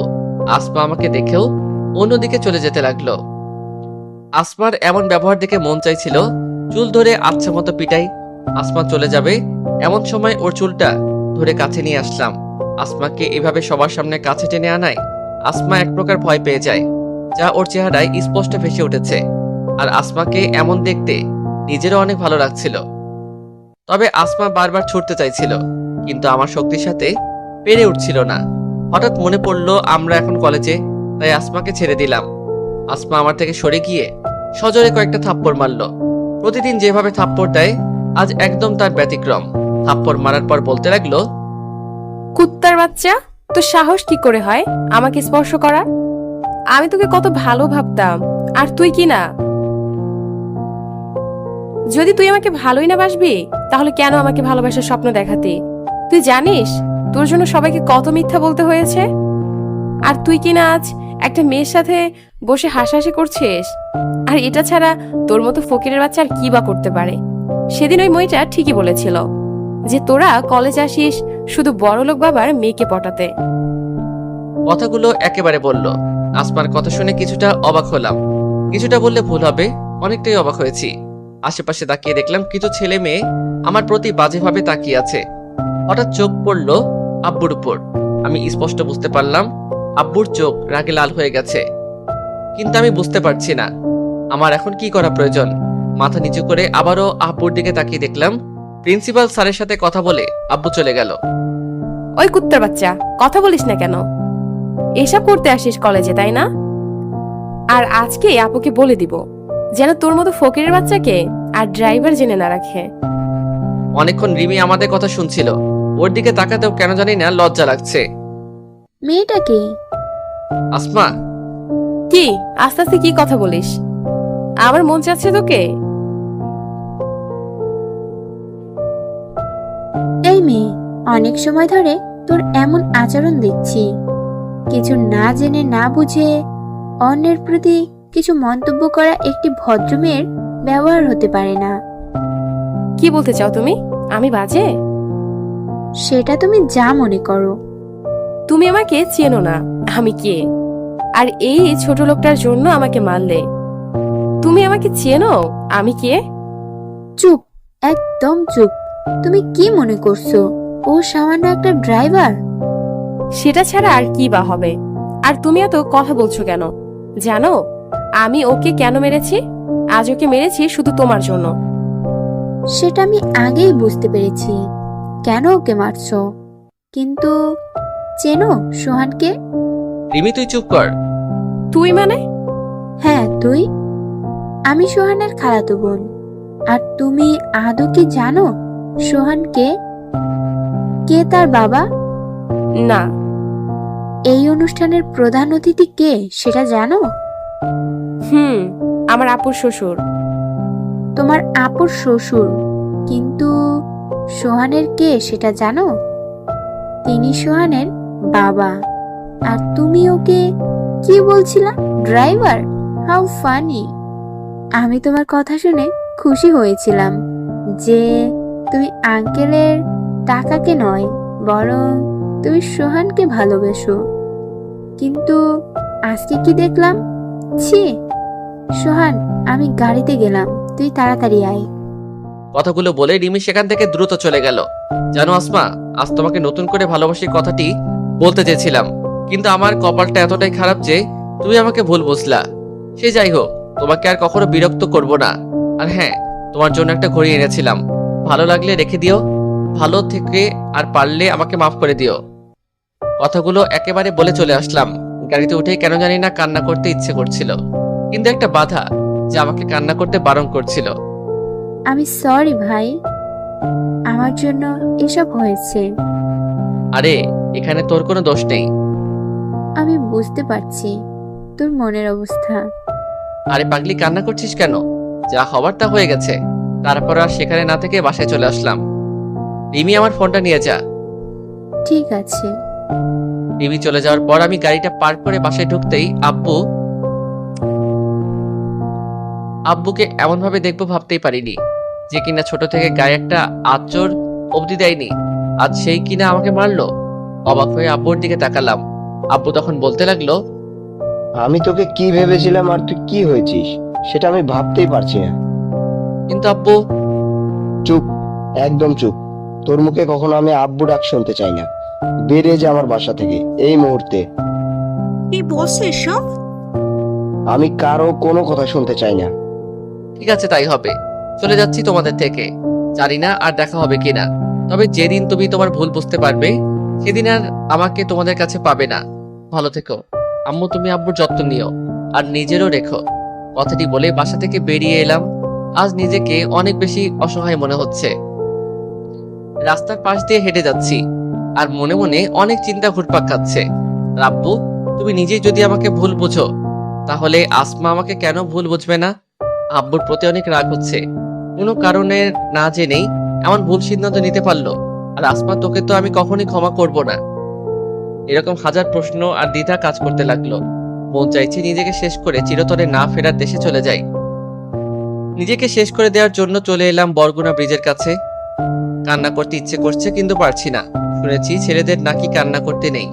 আসমা আমাকে দেখেও অন্যদিকে চলে যেতে লাগলো। আসমার এমন ব্যবহার দেখে মন চাইছিল চুল ধরে আচ্ছা মতো পিটাই। আসমা চলে যাবে এমন সময় ওর চুলটা ধরে কাছে নিয়ে আসলাম। আসমাকে এভাবে সবার সামনে কাছে টেনে আনায় আসমা এক প্রকার ভয় পেয়ে যায়, যা ওর চেহারায় স্পষ্ট ভেসে উঠেছে। আর আসমাকে এমন দেখতে নিজেরও অনেক ভালো লাগছিল। তবে আসমা বারবার ছুটতে চাইছিল, কিন্তু আমার শক্তির সাথে পেরে উঠছিল না। হঠাৎ মনে পড়লো আমরা এখন কলেজে, তাই আসমাকে ছেড়ে দিলাম। আসমা আমার থেকে সরে গিয়ে সজোরে কয়েকটা থাপ্পড় মারলো। প্রতিদিন যেভাবে থাপ্পড় দেয় আজ একদম তার ব্যতিক্রম। থাপ্পড় মারার পর বলতে লাগলো, কুত্তার বাচ্চা, তোর সাহস কি করে হয় আমাকে স্পর্শ করার? আমি তোকে কত ভালো ভাবতাম, আর তুই কি না? যদি তুই আমাকে ভালোই না বাসবি, তাহলে কেন আমাকে ভালোবাসার স্বপ্ন দেখাতি? তুই জানিস তোর জন্য সবাইকে কত মিথ্যা বলতে হয়েছে? আর তুই কি না আজ একটা মেয়ের সাথে বসে হাসাহাসি করছিস? আর এটা ছাড়া তোর মতো ফকিরের বাচ্চা আর কি বা করতে পারে? সেদিন ওই মেয়েটা ঠিকই বলেছিল যে তোরা কলেজ আসিস শুধু বড়লোক বাবার মেয়েকে পটাতে। কথাগুলো একেবারে বলল। আসমার কথা শুনে কিছুটা অবাক হলাম, কিছুটা বললে ভুল হবে, অনেকটাই অবাক হয়েছি। আশেপাশে তাকিয়ে দেখলাম কিছু ছেলে মেয়ে আমার প্রতি বাজেভাবে তাকিয়ে আছে। হঠাৎ চোখ পড়লো আব্বুর উপর। আমি স্পষ্ট বুঝতে পারলাম আব্বুর চোখ রাগে লাল হয়ে গেছে, কিন্তু আমি বুঝতে পারছি না আমার এখন কি করা প্রয়োজন। মাথা নিচু করে আবারও আব্বুর দিকে তাকিয়ে দেখলাম প্রিন্সিপাল স্যারের সাথে কথা বলে আব্বু চলে গেল। ওই কুত্তার বাচ্চা, কথা বলিস না কেন? এসব করতে আসিস কলেজে, তাই না? আর আজকে আপুকে বলে দিব যেন তোর মতো ফকিরের বাচ্চাকে আর ড্রাইভার জেনে না রাখে। অনেকক্ষণ রিমি আমাদের কথা শুনছিল, ওর দিকে তাকাতেও কেন জানি না লজ্জা লাগছে। মেয়েটাকে আসমা, কি আস্তে আস্তে কি কথা বলিস? আমার মন চাচ্ছে তোকে। এই মেয়ে, অনেক সময় ধরে তোর এমন আচরণ দেখছি। কিছু না জেনে না বুঝে অন্যের প্রতি কিছু মন্তব্য করা একটি ভদ্র মেয়ের ব্যবহার হতে পারে না। কি বলতে চাও তুমি? আমি বাজে? সেটা তুমি যা মনে করো। তুমি আমাকে চেনো না আমি কে, আর এই ছোট লোকটার জন্য আমাকে মারলে। তুমি আমাকে চেনো আমি কে? চুপ, একদম চুপ। তুমি কি মনে করছো ও সামান্য একটা ড্রাইভার? সেটা ছাড়া আর কি বা হবে? আর তুমি এত কথা বলছো কেন? জানো আমি ওকে কেন মেরেছি? আজ ওকে মেরেছি শুধু তোমার জন্য। সেটা আমি আগেই বুঝতে পেরেছি কেন ওকে মারছো, কিন্তু চেনো সোহানকে? রিমি তুই চুপ কর। তুই মানে? হ্যাঁ তুই। আমি সোহানের খালাতো বোন। আর তুমি আদৌ কি জানো সোহানকে? কে তার বাবা? না। এই অনুষ্ঠানের প্রধান অতিথি কে সেটা জানো? আমার আপুর শ্বশুর। তোমার আপুর শ্বশুর, কিন্তু সোহানের কে সেটা জানো? তিনি সোহানের বাবা। আর তুমি ওকে কি বলছিলা? ড্রাইভার? How funny! আমি তোমার কথা শুনে খুশি হয়েছিলাম যে তুমি আঙ্কেলের টাকাকে নয়, বরং তুমি সোহানকে ভালোবেসো। কিন্তু আজকে কি দেখলাম? ছি! সোহান, আমি গাড়িতে গেলাম, তুই তাড়াতাড়ি আয়। কথাগুলো বলে রিমি সেখান থেকে দ্রুত চলে গেল। জানো আসমা, আজ তোমাকে নতুন করে ভালোবাসি কথাটি বলতে চেয়েছিলাম, কিন্তু আমার কপালটা এতটাই খারাপ যে তুমি আমাকে ভুল বুঝলা। সে যাই হোক, তোমাকে আর কখনো বিরক্ত করব না। আর হ্যাঁ, তোমার জন্য একটা ঘড়ি এনেছিলাম, ভালো লাগলে রেখে দিও, ভালো থেকে আর পারলে আমাকে মাফ করে দিও। কথাগুলো একেবারে বলে চলে আসলাম গাড়িতে উঠেই কেন জানি না কান্না করতে ইচ্ছে করছিল, কিন্তু একটা বাধা যে আমাকে কান্না করতে বারণ করছিল। আমি সরি ভাই, আমার জন্য এসব হয়েছে। আরে এখানে তোর কোনো দোষ নেই। আমি বুঝতে পারছি তোর মনের অবস্থা। আরে পাগলি, কান্না করছিস কেন? যা হবার তা হয়ে গেছে। তারপর আর সেখানে না থেকে বাসায় চলে আসলাম। রিমি, আমার ফোনটা নিয়ে যা। ঠিক আছে। রিমি চলে যাওয়ার পর আমি গাড়িটা পার্ক করে বাসায় ঢুকতেই আব্বুকে এমন ভাবে দেখবো ভাবতেই পারিনি, যে কিনা ছোট থেকে গায়ে একটা আঁচড় অবধি দেয়নি, আজ সেই কিনা আমাকে মারলো। অবাক হয়ে আব্বুর দিকে তাকালাম। আব্বু তখন বলতে লাগলো, আমি তোকে কি ভেবেছিলাম আর তুই কি হয়েছিস সেটা আমি ভাবতেই পারছি না। কিন্তু আব্বু। চুপ, একদম চুপ। তোর মুখে কখনো আমি আব্বু ডাক শুনতে চাই না। বেরিয়ে যা আমার বাসা থেকে এই মুহূর্তে। কি বলছিস সব? আমি কারো কোনো কথা শুনতে চাই না। ঠিক আছে, তাই হবে। চলে যাচ্ছি তোমাদের থেকে। জানি না আর দেখা হবে কিনা, তবে যেদিন তুমি তোমার ভুল বুঝতে পারবে সেদিন আর আমাকে তোমাদের কাছে পাবে না। ভালো থেকো আম্মু, তুমি আব্বুর যত্ন নিও আর নিজেরও রেখো। কথাটি বলে বাসা থেকে বেরিয়ে এলাম। আজ নিজেকে অনেক বেশি অসহায় মনে হচ্ছে। রাস্তার পাশ দিয়ে হেঁটে যাচ্ছি আর মনে মনে অনেক চিন্তা ঘুরপাক খাচ্ছে। আব্বু, তুমি নিজেই যদি আমাকে ভুল বুঝো, তাহলে আসমা আমাকে কেন ভুল বুঝবে না? আব্বুর প্রতি অনেক রাগ হচ্ছে, কোনো কারণে না জেনেই এমন ভুল সিদ্ধান্ত নিতে পারলো। আর আসমা, তোকে তো আমি কখনোই ক্ষমা করব না। এরকম হাজার প্রশ্ন আর দ্বিধা কাজ করতে লাগলো। মন চাইছে নিজেকে শেষ করে চিরতরে না ফেরার দেশে চলে যাই। নিজেকে শেষ করে দেওয়ার জন্য চলে এলাম বরগুনা ব্রিজের কাছে। কান্না করতে ইচ্ছে করছে কিন্তু পারছি না। শুনেছি ছেলেদের নাকি কান্না করতে নেই,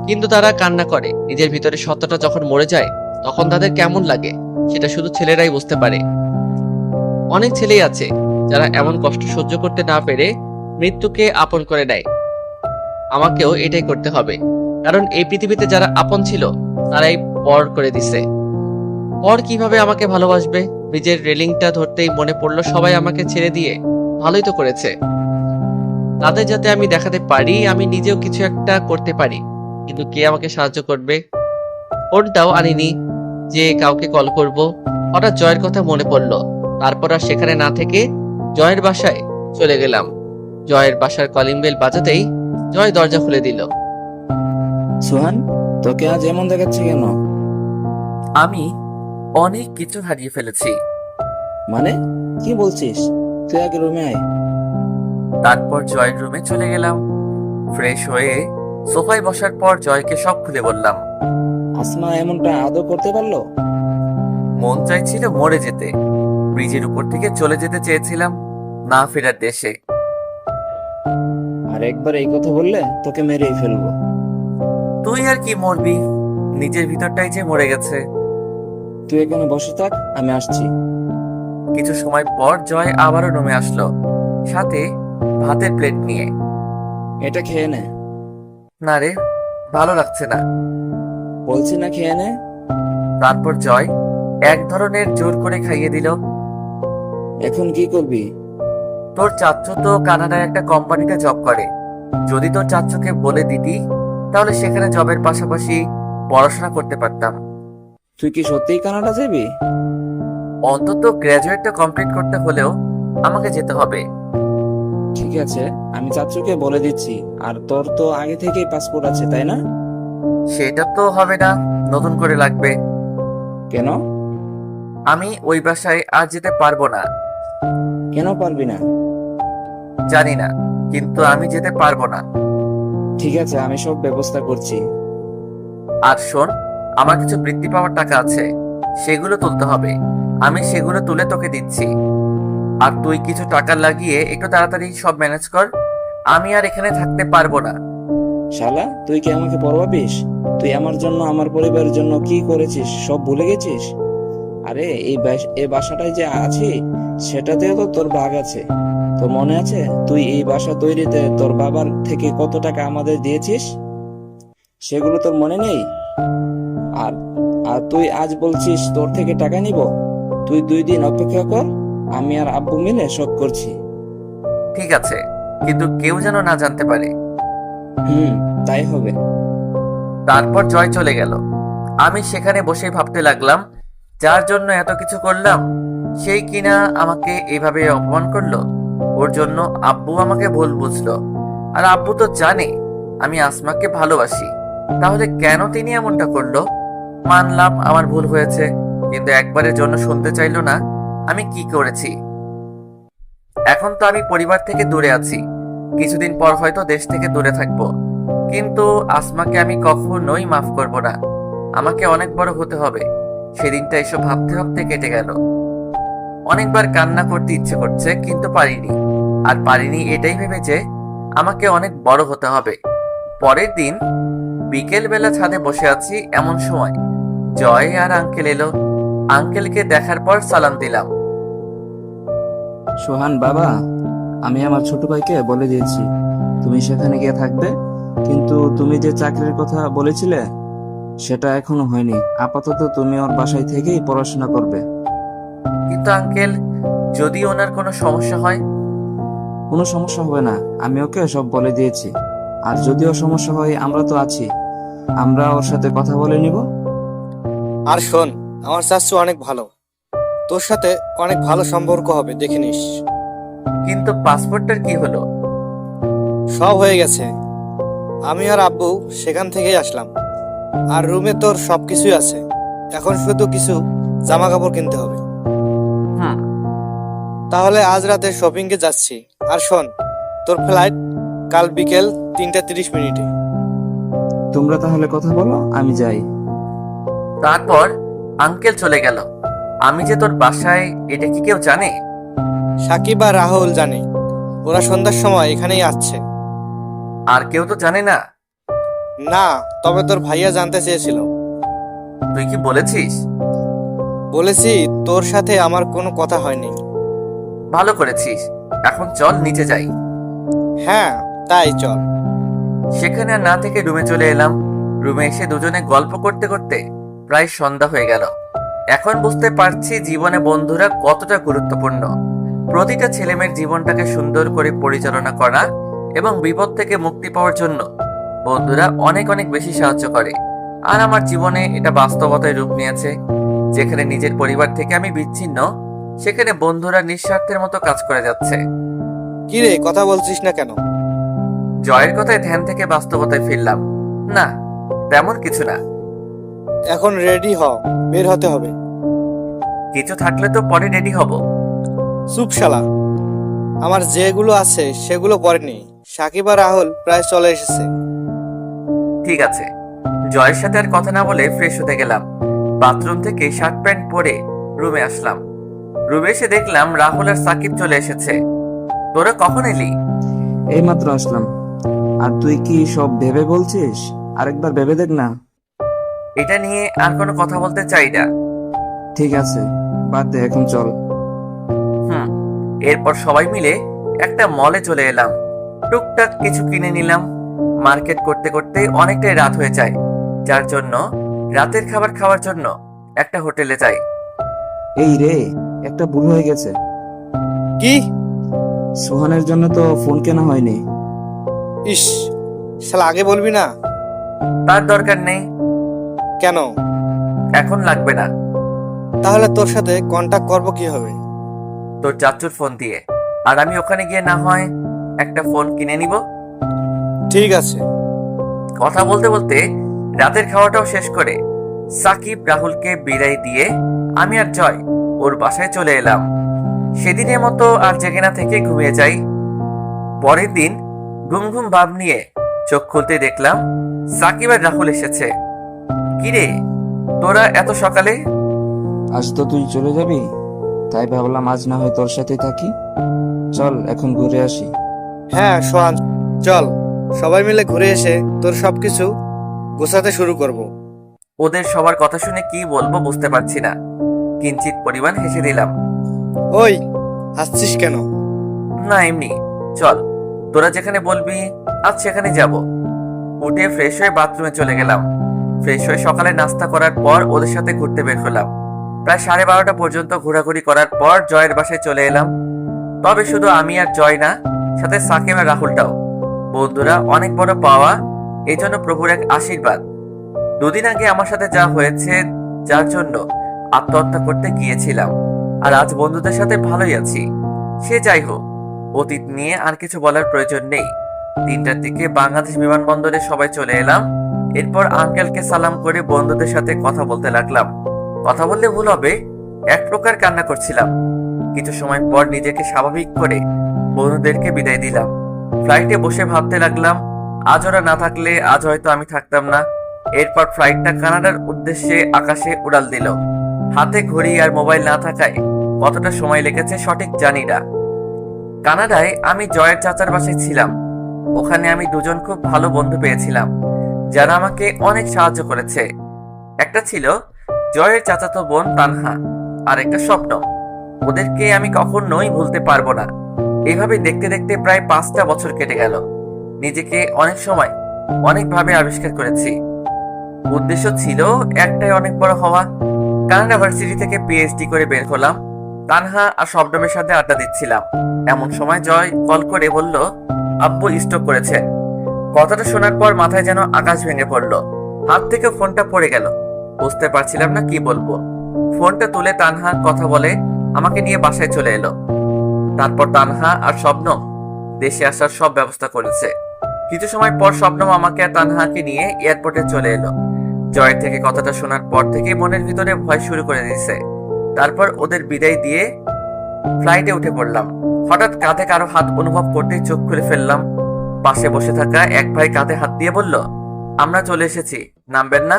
কিন্তু তারা কান্না করে। নিজের ভিতরে সত্যটা যখন মরে যায় তখন তাদের কেমন লাগে সেটা শুধু ছেলেরাই বুঝতে পারে। অনেক ছেলেই আছে যারা এমন কষ্ট সহ্য করতে না পেরে মৃত্যুকে আপন করে নেয়। আমাকেও এটাই করতে হবে, কারণ এই পৃথিবীতে যারা আপন ছিল তারাই পর করে দিছে। পর কিভাবে আমাকে ভালোবাসবে? ব্রিজের রেলিংটা ধরতেই মনে পড়লো সবাই আমাকে ছেড়ে দিয়ে ভালোই তো করেছে। তাদের যাতে আমি দেখাতে পারি আমি নিজেও কিছু একটা করতে পারি, কিন্তু কে আমাকে সাহায্য করবে? ফোনটাও আনিনি যে কাউকে কল করব। হঠাৎ জয়ের কথা মনে পড়লো। তারপর আর সেখানে না থেকে জয়ের বাসায় চলে গেলাম। জয়ের বাসার কলিং বেল বাজাতেই জয় দরজা খুলে দিল। সোহান, তোকে আজ এমন দেখাচ্ছে কেন? আমি অনেক কিছু হারিয়ে ফেলেছি। মানে কি বলছিস? তুই আগে রুমে আয়। তারপর জয়ের রুমে চলে গেলাম। ফ্রেশ হয়ে সোফায় বসার পর জয়কে সব খুলে বললাম। আসমা এমনটা আদৌ করতে পারলো? মন চাইছিল মরে যেতে। ব্রিজের উপর থেকে চলে যেতে চেয়েছিলাম না ফেরার দেশে। আর একবার এই কথা বললে তোকে মেরেই ফেলবো। তুই আর কি মরবি? নিজের ভিতরটাই যে মরে গেছে। তুই এখানে বসে থাক, আমি আসছি। কিছু সময় পর জয় আবারও রুমে আসলো, সাথে ভাতের প্লেট নিয়ে। এটা খেয়ে নে। না রে, ভালো লাগছে না। বলছি না খেয়ে নে। তারপর জয় এক ধরনের জোর করে খাইয়ে দিল। এখন কি করবি? তোর চাচ্চু তো কানাডায় একটা কোম্পানিতে জব করে। যদি তোর চাচ্চুকে বলে দিতি তাহলে সেখানে জবের পাশাপাশি পড়াশোনা করতে পারতাম। তুই কি সত্যিই কানাডা যাবি? অন্তত গ্রাজুয়েটটা কমপ্লিট করতে হলেও আমাকে যেতে হবে। ঠিক আছে, আমি চাচুকে বলে দিচ্ছি। আর তোর তো আগে থেকেই পাসপোর্ট আছে, তাই না? সেটা তো হবে না, নতুন করে লাগবে। কেন? আমি ওই বাসায় আর যেতে পারবো না। কেন পারবি না? জানি না, কিন্তু আমি যেতে পারবো না। ঠিক আছে, আমি সব ব্যবস্থা করছি। আর শোন, আমার কিছু বৃত্তি পাওয়ার টাকা আছে, সেগুলো তুলতে হবে। আমি সেগুলো তুলে তোকে দিচ্ছি। আর তুই কিছু টাকা লাগিয়ে একটু তাড়াতাড়ি সব ম্যানেজ কর। আমি আর এখানে থাকতে পারবো না। শালা, তুই কি আমাকে পরোয়া পিস? তুই আমার জন্য, আমার পরিবারের জন্য কি করেছিস সব ভুলে গেছিস? আরে এই বাসাটায় যে আছি সেটাতেও তো তোর ভাগ আছে। তোর মনে আছে তুই এই বাসা তৈরিতে তোর বাবার থেকে কত টাকা আমাদের দিয়েছিস? সেগুলো তোর মনে নেই? আর আর তুই আজ বলছিস তোর থেকে টাকা নিব? তুই 2 দিন অপেক্ষা কর, আমি আর আব্বু মিলে সব করছি। ঠিক আছে, কিন্তু কেউ যেন না জানতে পারে। তাই হবে। তারপর জয় চলে গেল। আমি সেখানে বসে ভাবতে লাগলাম, যার জন্য এত কিছু করলাম সেই কিনা আমাকে এইভাবে অপমান করলো। ওর জন্য আব্বু আমাকে ভুল বুঝলো, আর আব্বু তো জানে আমি আসমাকে ভালোবাসি, তাহলে কেন তিনি এমনটা করলো? মানলাম আমার ভুল হয়েছে, কিন্তু একবারের জন্য শুনতে চাইলো না আমি কি করেছি। এখন তো আমি পরিবার থেকে দূরে আছি, কিছুদিন পর হয়তো দেশ থেকে দূরে থাকবো, কিন্তু আসমাকে আমি কখনোই মাফ করব না। আমাকে অনেক বড় হতে হবে। সেদিনটা এসব ভাবতে ভাবতে কেটে গেল। অনেকবার কান্না করতে ইচ্ছে করছে, কিন্তু পারিনি। আর পারিনি এটাই ভেবে যে আমাকে অনেক বড় হতে হবে। পরের দিন বিকেল বেলা ছাদে বসে আছি, এমন সময় জয় আর আঙ্কেল এলো। আঙ্কেলকে দেখার পর সালাম দিলাম। সোহান বাবা, আমি আমার ছোট ভাইকে বলে দিয়েছি তুমি সেখানে গিয়ে থাকবে, কিন্তু তুমি যে চাকরির কথা বলেছিলে সেটা এখনো হয়নি। আপাতত তুমি ওর বাসায় থেকেই পড়াশোনা করবে। কিন্তু আঙ্কেল, যদি ওনার কোনো সমস্যা হয়? কোনো সমস্যা হবে না, আমি ওকে সব বলে দিয়েছি। আর যদিও সমস্যা হয় আমরা তো আছি, আমরা ওর সাথে কথা বলে নিব। আর শোন, আমার চাচ্চু অনেক ভালো, তোর সাথে অনেক ভালো সম্পর্ক হবে, দেখে নিস। কিন্তু পাসপোর্টটার কি হলো? সব হয়ে গেছে, আমি আর আব্বু সেখান থেকেই আসলাম। আর রুমে তোর সবকিছুই আছে, এখন শুধু কিছু জামা কাপড় কিনতে হবে। হুম। তাহলে আজ রাতে শপিং এ যাচ্ছি। আর শোন, তোর ফ্লাইট কাল বিকেল 3:30 তোমরা তাহলে কথা বলো, আমি যাই। তারপর আঙ্কেল চলে গেল। আমি যে তোর বাসায়, এটা কি কেউ জানে? সাকিব আর রাহুল জানে, ওরা সন্ধ্যার সময় এখানেই আসছে। আর কেউ তো জানে না? না, তবে তোর ভাইয়া জানতে চেয়েছিল। তুই কি বলেছিস? বলেছি, তোর সাথে আমার কোনো কথা হয়নি। ভালো করেছিস। এখন চল নিচে যাই। হ্যাঁ, তাই চল। সেখানে আর না থেকে রুমে চলে এলাম। রুমে এসে দুজনে গল্প করতে করতে প্রায় সন্ধ্যা হয়ে গেল। এখন বুঝতে পারছি জীবনে বন্ধুরা কতটা গুরুত্বপূর্ণ। প্রতিটা ছেলেমেয়ের জীবনটাকে সুন্দর করে পরিচালনা করা এবং বিপদ থেকে মুক্তি পাওয়ার জন্য বন্ধুরা অনেক অনেক বেশি সাহায্য করে। আর আমার জীবনে এটা বাস্তবতায় রূপ নিয়েছে। যেখানে নিজের পরিবার থেকে আমি বিচ্ছিন্ন, সেখানে বন্ধুরা নিঃস্বার্থের মতো কাজ করে যাচ্ছে। কি রে, কথা বলছিস না কেন? জয়ের কথায় ধ্যান থেকে বাস্তবতায় ফিরলাম। না, তেমন কিছু না। এখন রেডি হ, বের হতে হবে। কিছু থাকলে তো পরে রেডি হব। চুপ শালা, আমার যেগুলো আছে সেগুলো পরে নেই। সাকিব আর রাহুল প্রায় চলে এসেছে। ঠিক আছে। জয়ের সাথে আর কথা না বলে ফ্রেশ হতে গেলাম। বাথরুম থেকে শার্ট প্যান্ট পরে রুমে আসলাম। রুমে এসে দেখলাম রাহুল আর সাকিব চলে এসেছে। তোরা কখন এলি? এই মাত্র আসলাম। আর তুই কি সব ভেবে বলছিস? আরেকবার ভেবে দেখ না। এটা নিয়ে আর কোনো কথা বলতে চাই না। ঠিক আছে, বাদ দে, এখন চল। হুম। এরপর সবাই মিলে একটা মলে চলে এলাম। টুকটাক কিছু কিনে নিলাম। মার্কেট করতে করতে অনেকটাই রাত হয়ে যায়, যার জন্য রাতের খাবার খাওয়ার জন্য একটা হোটেলে যাই। এই রে, একটা ভুল হয়ে গেছে। কি? সোহানের জন্য তো ফোন কেনা হয়নি। ইস, শালা আগে বলবি না? তার দরকার নেই, কেন? এখন লাগবে না। তাহলে তোর সাথে কন্টাক্ট করবো কিভাবে? তোর চাচুর ফোন দিয়ে। আর আমি ওখানে গিয়ে না হয় একটা ফোন কিনে নিব। ঠিক আছে। কথা বলতে বলতে রাতের খাওয়াটাও শেষ করে সাকিব রাহুলকে বিদায় দিয়ে আমি আর জয় ওর বাসায় চলে এলাম। সেদিনের মতো আর জেগে না থেকে ঘুমিয়ে যাই। পরের দিন ঘুম ঘুম ভাব নিয়ে চোখ খুলতে দেখলাম সাকিব আর রাহুল এসেছে। কিরে, তোরা এত সকালে? আজ তো তুই চলে যাবি, তাই ভাবলাম আজ না হয় তোর সাথে থাকি। চল এখন ঘুরে আসি। হ্যাঁ সোহান, চল সবাই মিলে ঘুরে এসে তোর সবকিছু গোছাতে শুরু করব। ওদের সবার কথা শুনে কি বলবো বুঝতে পারছি না। কিঞ্চিত পরিমাণ হেসে দিলাম। ওই, হাসছিস কেন? না, এমনি। চল, তোরা যেখানে বলবি আজ সেখানে যাব। উঠে ফ্রেশ হয়ে বাথরুমে চলে গেলাম। ফ্রেশ হয়ে সকালে নাস্তা করার পর ওদের সাথে ঘুরতে বের হলাম। প্রায় 12:30 পর্যন্ত ঘোরাঘুরি করার পর জয়ের বাসায় চলে এলাম। তবে শুধু আমি আর জয় না, সাথে সাকিব আর রাহুলটাও। বন্ধুরা অনেক বড় পাওয়া, এই জন্য প্রভুর এক আশীর্বাদ। 2 দিন আগে আমার সাথে যা হয়েছে, যার জন্য আত্মহত্যা করতে গিয়েছিলাম, আর আজ বন্ধুদের সাথে ভালোই আছি। সে যাই হোক, অতীত নিয়ে আর কিছু বলার প্রয়োজন নেই। 3টার দিকে বাংলাদেশ বিমানবন্দরে সবাই চলে এলাম। এরপর আঙ্কেলকে সালাম করে বন্ধুদের সাথে কথা বলতে লাগলাম। কথা বললে ভুল হবে, এক প্রকার কান্না করছিলাম। কিছু সময় পর নিজেকে স্বাভাবিক করে বন্ধুদেরকে বিদায় দিলাম। ফ্লাইটে বসে ভাবতে লাগলাম, আজ ওরা না থাকলে আজ হয়তো আমি থাকতাম না। এরপর ফ্লাইটটা কানাডার উদ্দেশ্যে আকাশে উড়াল দিল। হাতে ঘড়ি আর মোবাইল না থাকায় কতটা সময় লেগেছে সঠিক জানি না। কানাডায় আমি জয়ের চাচার বাসায় ছিলাম। ওখানে আমি 2জন খুব ভালো বন্ধু পেয়েছিলাম, যারা আমাকে অনেক সাহায্য করেছে। একটা ছিল জয়ের চাচাতো বোন তানহা, আর একটা স্বপ্ন। ওদেরকে আমি কখনোই ভুলতে পারবো না। এভাবে দেখতে দেখতে প্রায় 5টা বছর কেটে গেল। নিজেকে অনেক সময় অনেকভাবে আবিষ্কার করেছি। উদ্দেশ্য ছিল একটাই, অনেক বড় হওয়া। কানাডা ভার্সিটি থেকে পিএইচডি করে বের হলাম। তানহা আর শবনমের সাথে আড্ডা দিচ্ছিলাম। এমন সময় জয় কল করে বলল, আব্বু স্ট্রোক করেছে। কথাটা শোনার পর মাথায় যেন আকাশ ভেঙে পড়লো। হাত থেকে ফোনটা পড়ে গেল। বুঝতে পারছিলাম না কি বলবো। ফোনটা তুলে তানহা কথা বলে আমাকে নিয়ে বাসায় চলে এলো। তারপর তানহা আর শবনম দেশে আসার সব ব্যবস্থা করেছে। কিছু সময় পর শবনম আমাকে আর তানহাকে নিয়ে এয়ারপোর্টে চলে এলো। জয়ের থেকে কথাটা শোনার পর থেকে মনের ভিতরে ভয় শুরু করে দিয়েছে। তারপর ওদের বিদায় দিয়ে ফ্লাইটে উঠে পড়লাম। হঠাৎ কাঁধে কারো হাত অনুভব করতেই চোখ খুলে ফেললাম। পাশে বসে থাকা এক ভাই কাঁধে হাত দিয়ে বলল, আমরা চলে এসেছি, নামবেন না?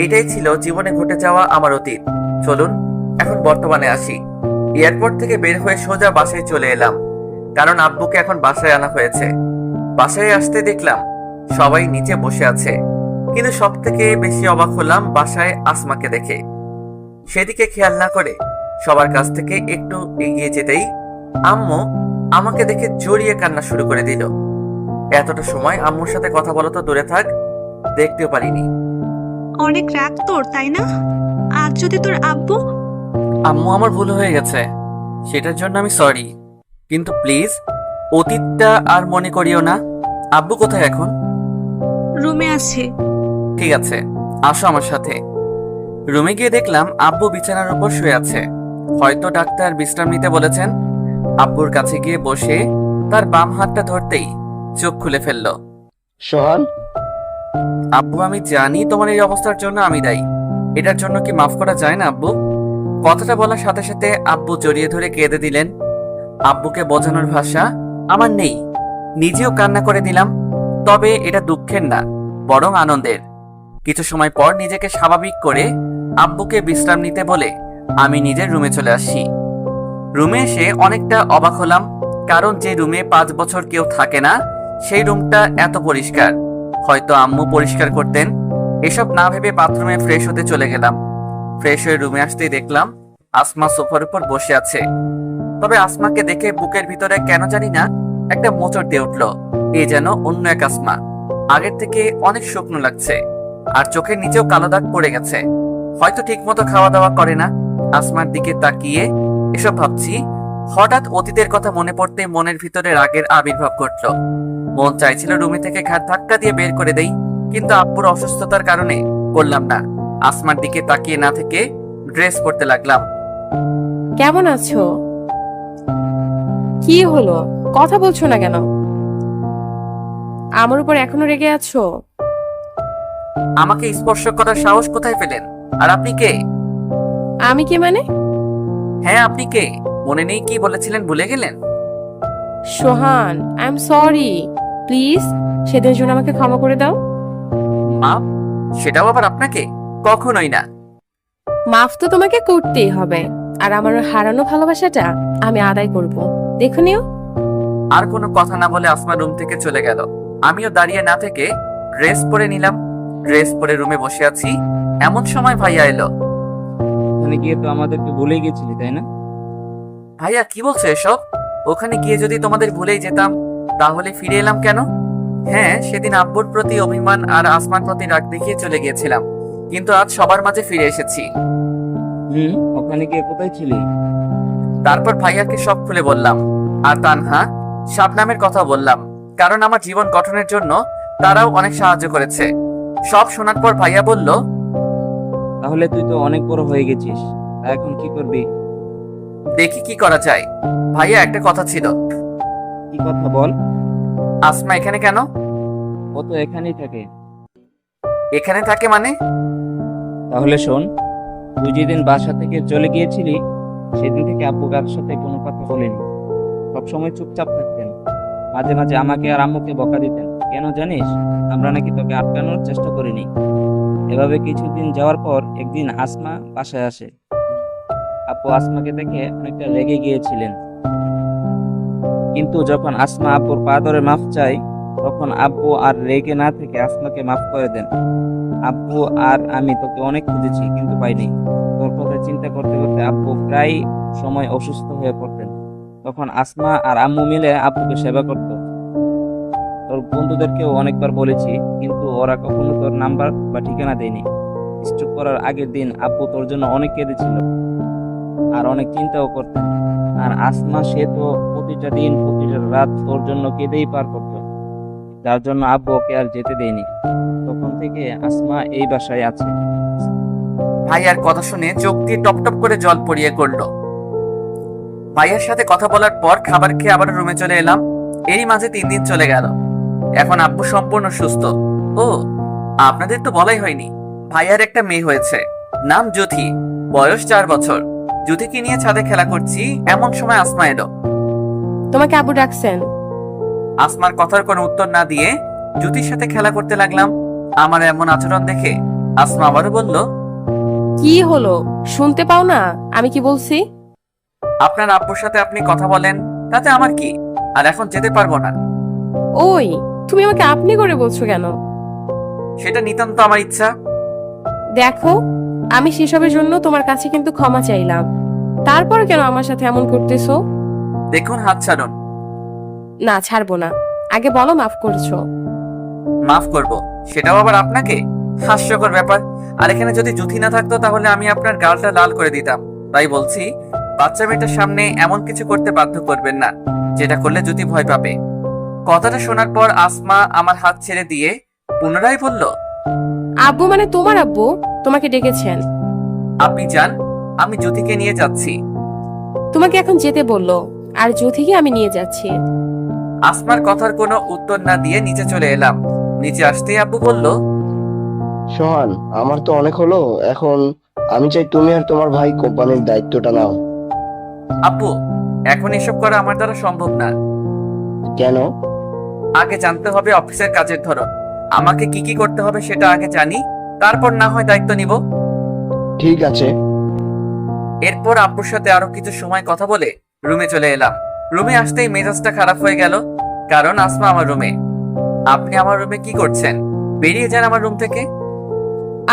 এটাই ছিল জীবনে ঘটে যাওয়া আমার অতীত। চলুন এখন বর্তমানে আসি। এয়ারপোর্ট থেকে বের হয়ে সোজা বাসায় চলে এলাম, কারণ আব্বুকে এখন বাসায় আনা হয়েছে। বাসায় আসতে দেখলাম সবাই নিচে বসে আছে, কিন্তু সব থেকে বেশি অবাক হলাম বাসায় আসমাকে দেখে। সেদিকে খেয়াল না করে সবার কাছ থেকে একটু এগিয়ে যেতেই আম্মু আমাকে দেখে জড়িয়ে কান্না শুরু করে দিল। এতটা সময় আম্মুর সাথে কথা বলা তো দূরে থাক, দেখতেও পারিনি। অনেক রাগ তোর, তাই না? আজ যদি তোর আব্বু... আম্মু, আমার ভুল হয়ে গেছে, সেটার জন্য আমি সরি, কিন্তু প্লিজ অতীতটা আর মনে করিও না। আব্বু কোথায় এখন? রুমে আছে। ঠিক আছে, আসো আমার সাথে। রুমে গিয়ে দেখলাম আব্বু বিছানার উপর শুয়ে আছে। হয়তো ডাক্তার বিশ্রাম নিতে বলেছেন। আব্বুর কাছে গিয়ে বসে তার বাম হাতটা ধরতেই চোখ খুলে ফেললো। সোহান, আব্বু, আমি জানি তোমার এই অবস্থার জন্য আমি দায়ী। এটার জন্য কি মাফ করা যায় না আব্বু? কথাটা বলার সাথে সাথে আব্বু জড়িয়ে ধরে কেঁদে দিলেন। আব্বুকে বোঝানোর ভাষা আমার নেই, নিজেও কান্না করে দিলাম। তবে এটা দুঃখের না, বরং আনন্দের। কিছু সময় পর নিজেকে স্বাভাবিক করে আব্বুকে বিশ্রাম নিতে বলে আমি নিজের রুমে চলে আসি। রুমে এসে অনেকটা অবাক হলাম, কারণ যে রুমে 5 বছর কেউ থাকে না সেই রুমটা এত পরিষ্কার। হয়তো আম্মু পরিষ্কার করতেন। এসব না ভেবে বাথরুমে ফ্রেশ হতে চলে গেলাম। ফ্রেশ হয়ে রুমে আসতেই দেখলাম আসমা সোফার উপর বসে আছে। তবে আসমাকে দেখে বুকের ভিতরে কেন জানি না একটা মোচড় দিয়ে উঠলো। এ যেন অন্য এক আসমা। আগের থেকে অনেক শুকনো লাগছে, আর চোখের নিচেও কালো দাগ পড়ে গেছে। হয়তো ঠিক মতো খাওয়া দাওয়া করে না। আসমার দিকে তাকিয়ে এসব ভাবছি, হঠাৎ অতীতের কথা মনে পড়তে মনের ভিতরে রাগের আবির্ভাব ঘটলো। মন চাইছিল রুমে থেকে ঘাট ধাক্কা দিয়ে বের করে দেই, কিন্তু আব্বুর অসুস্থতার কারণে করলাম না। আসমার দিকে তাকিয়ে না থেকে ড্রেস পরতে লাগলাম। কেমন আছো? কি হলো, কথা বলছো না কেন? আমার উপর এখনো রেগে আছো? আমাকে স্পর্শ করার সাহস কোথায় পেলেন? আর আপনি কে? আমি কে মানে? হ্যাঁ, আপনি কে? মনে নেই কি বলেছিলেন, ভুলে গেলেন? সোহান, আই এম সরি, প্লিজ সেদিনের জন্য আমাকে ক্ষমা করে দাও। মাপ? সেটাও আবার আপনাকে? কখনোই না। মাফ তো তোমাকে করতেই হবে, আর আমার হারানো ভালোবাসাটা আমি আদায় করব, দেখো নিও। আর কোনো কথা না বলে আসমা রুম থেকে চলে গেল। আমিও দাঁড়িয়ে না থেকে ড্রেস পরে নিলাম। ড্রেস পরে রুমে বসে আছি, এমন সময় ভাইয়া এলো। ওখানে গিয়ে তো আমাদেরকে ভুলেই গেছিলি, তাই না? ভাইয়া কি বলছো এসব? ওখানে গিয়ে যদি তোমাদের ভুলেই যেতাম তাহলে ফিরে এলাম কেন? হ্যাঁ, সেদিন আব্বুর প্রতি অভিমান আর আসমার প্রতি রাগ দেখিয়ে চলে গিয়েছিলাম, কিন্তু আজ সবার মাঝে ফিরে এসেছি। ওখানে গিয়ে কোথায় ছিলি? তারপর ভাইয়াকে সব খুলে বললাম, আর তানহা, শাবনামের কথা বললাম, কারণ আমার জীবন গঠনের জন্য তারাও অনেক সাহায্য করেছে। সব শোনার পর ভাইয়া বলল, তাহলে তুই তো অনেক বড় হয়ে গেছিস, তা এখন কি করবি? দেখি কি করা যায়। ভাইয়া একটা কথা ছিল। কি কথা বল। আসমা এখানে কেন? ও তো এখানেই থাকে। এখানে থাকে মানে? তাহলে শোন, তুই যেদিন বাসা থেকে চলে গিয়েছিলি সেদিন থেকে আব্বু কার সাথে কোনো কথা বলেনি, সবসময় চুপচাপ থাকতেন। মাঝে মাঝে আমাকে আর আম্মুকে বকা দিতেন। কেন জানিস? আমরা নাকি তোকে আটকানোর চেষ্টা করিনি। এভাবে কিছুদিন যাওয়ার পর একদিন আসমা বাসায় আসে। আব্বু আসমাকে দেখে অনেকটা রেগে গিয়েছিলেন, কিন্তু যখন আসমা আব্বুর পা ধরে মাফ চায় তখন আব্বু আর রেগে না থেকে আসমাকে মাফ করে দেন। আব্বু আর আমি তোকে অনেক খুঁজেছি কিন্তু পাইনি। তোর কথা চিন্তা করতে করতে আব্বু প্রায় সময় অসুস্থ হয়ে পড়তেন। তখন আসমা আর আম্মু মিলে আব্বুকে সেবা করত। তোর বন্ধুদেরকেও অনেকবার বলেছি, কিন্তু ওরা কখনো তোর নাম্বার বা ঠিকানা দেয়নি। স্ট্রোক করার আগের দিন আব্বু তোর জন্য অনেক কেঁদেছিল আর অনেক চিন্তাও করতেন। আর আসমা সে তো প্রতিটা দিন প্রতিটা রাত তোর জন্য কেঁদেই পার করত, যার জন্য আব্বু ওকে আর যেতে দেয়নি। তখন থেকে আসমা এই বাসায় আছে। ভাইয়ার কথা শুনে চোখ দিয়ে টপ টপ করে জল পড়িয়ে করলো। ভাইয়ার সাথে কথা বলার পর খাবার খেয়ে আবার রুমে চলে এলাম। এরই মাঝে 3 দিন চলে গেল। এখন আব্বু সম্পূর্ণ সুস্থ। ও, আপনাদের তো বলাই হয়নি, ভাইয়ার একটা মেয়ে হয়েছে, নাম জ্যোতি, বয়স 4 বছর। জ্যোতিকে নিয়ে ছাদে খেলা করছি, এমন সময় আসমা এলো। তোমাকে আব্বু ডাকছেন? আসমার কথার কোনো উত্তর না দিয়ে জ্যোতির সাথে খেলা করতে লাগলাম। আমার এমন আচরণ দেখে আসমা আবারও বলল, কি হলো, শুনতে পাও না আমি কি বলছি? আপনার আব্বুর সাথে আপনি কথা বলেন, তাতে আমার কি? আর এখন যেতে পারবো না। ওই, তুমি আমাকে আপনি করে বলছো কেন? সেটা নিতান্ত আমার ইচ্ছা। দেখো, আমি সেসবের জন্য তোমার কাছে কিন্তু ক্ষমা চাইলাম, তারপর কেন আমার সাথে এমন করতেছো? দেখুন, হাত ছাড়ুন। না, ছাড়বো না। আগে বলো মাফ করছো। মাফ করব, সেটাও আবার আপনাকে? হাস্যকর ব্যাপার। আর এখানে যদি জুথি না থাকতো তাহলে আমি আপনার গালটা লাল করে দিতাম। তাই বলছি, বাচ্চা মেয়েটার সামনে এমন কিছু করতে বাধ্য করবেন না, যেটা করলে জুথি ভয় পাবে। কথাটা শোনার পর আসমা আমার হাত ছেড়ে দিয়ে পুনরায় বলল, আব্বু মানে তোমার আব্বু তোমাকে ডেকেছেন। আপনি যান, আমি জ্যোতিকে নিয়ে যাচ্ছি। তোমাকে এখন যেতে বললো, আর জ্যোতিকে আমি নিয়ে যাচ্ছি। আসমার কথার কোনো উত্তর না দিয়ে নিচে চলে এলাম। নিচে আসতেই আব্বু বলল, সোহান, আমার তো অনেক হলো, এখন আমি চাই তুমি আর তোমার ভাই কোম্পানির দায়িত্বটা নাও। আব্বু, এখন এসব করা আমার দ্বারা সম্ভব না। কেন? আগে জানতে হবে অফিসের কাজের ধরন। আমাকে কি কি করতে হবে সেটা আগে জানি, তারপর না হয় দায়িত্ব নিব। ঠিক আছে। এরপর আব্বুর সাথে আরো কিছু সময় কথা বলে রুমে চলে এলাম। রুমে আসতেই মেজাজটা খারাপ হয়ে গেল, কারণ আসমা আমার রুমে। আপনি আমার রুমে কি করছেন? বেরিয়ে যান আমার রুম থেকে।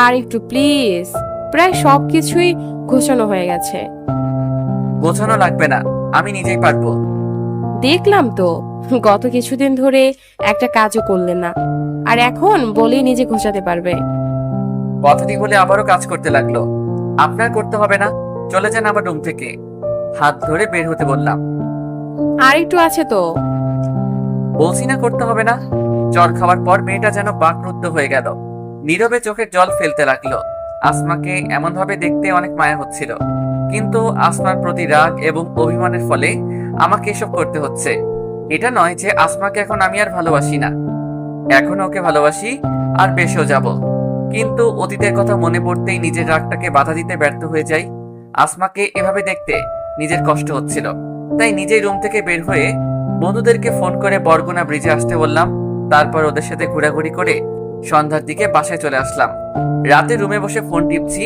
আর একটু প্লিজ, প্রায় সবকিছুই ঘোষণা হয়ে গেছে। গোছানো লাগবে না, আমি নিজেই পারবো। দেখলাম তো, গত কিছুদিন ধরে একটা কাজও করলেন না, আর এখন বলেই নিজে ঘোষাতে পারবে। কথাটি বলে আবারও কাজ করতে লাগলো। আপনার করতে হবে না, চলে যান আমার রুম থেকে। হাত ধরে বের হতে বললাম। আর একটু আছে তো। বলছি না করতে হবে না। জল খাওয়ার পর মেয়েটা যেন বাকরুদ্ধ হয়ে গেল, নীরবে চোখের জল ফেলতে লাগলো। আসমাকে এমন ভাবে দেখতে অনেক মায়া হচ্ছিল, কিন্তু আসমার প্রতি রাগ এবং অভিমানের ফলে আমাকে এসব করতে হচ্ছে। এটা নয় যে আসমাকে এখন আমি আর ভালোবাসি না, এখন ওকে ভালোবাসি, আর বেশেও যাব। কিন্তু অতীতের কথা মনে পড়তেই নিজের রাগটাকে বাধা দিতে ব্যর্থ হয়ে যাই। আসমাকে এভাবে দেখতে নিজের কষ্ট হচ্ছিল, তাই নিজেই রুম থেকে বের হয়ে বন্ধুদেরকে ফোন করে বরগুনা ব্রিজে আসতে বললাম। তারপর ওদের সাথে ঘোরাঘুরি করে সন্ধ্যার দিকে বাসায় চলে আসলাম। রাতে রুমে বসে ফোন টিপছি,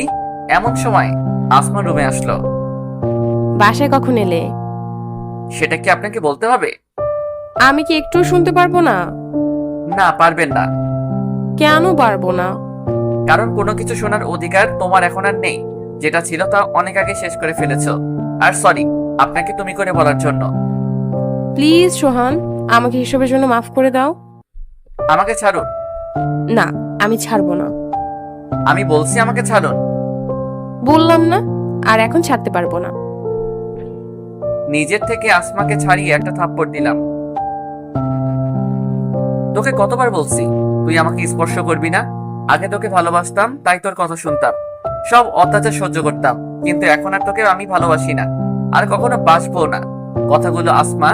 এমন সময় আসমা রুমে আসলো। বাসায় কখন এলে? সেটা কি আপনাকে বলতে হবে? আমি কি একটু শুনতে পারবো না? না, পারবেন না। কেন পারবো না? কারণ কোনো কিছু শোনার অধিকার তোমার এখন আর নেই। যেটা ছিল তা অনেক আগে শেষ করে ফেলেছো। আর সরি আপনাকে তুমি করে বলার জন্য। প্লিজ সোহান, আমাকে এসবের জন্য মাফ করে দাও। আমাকে ছাড়ুন। না, আমি ছাড়বো না। আমি বলছি আমাকে ছাড়ুন। বললাম না, আর এখন ছাড়তে পারবো না। নিজের থেকে আসমাকে ছাড়িয়ে একটা থাপ্পড় দিলাম। তোকে কতবার বলছি তুই আমাকে স্পর্শ করবি না? আগে তোকে ভালোবাসতাম, তাই তোর কথা শুনতাম, সব অত্যাচার সহ্য করতাম, কিন্তু এখন আর তোকে আমি ভালোবাসি না, আর কখনো বাসবো না। কথাগুলো আসমা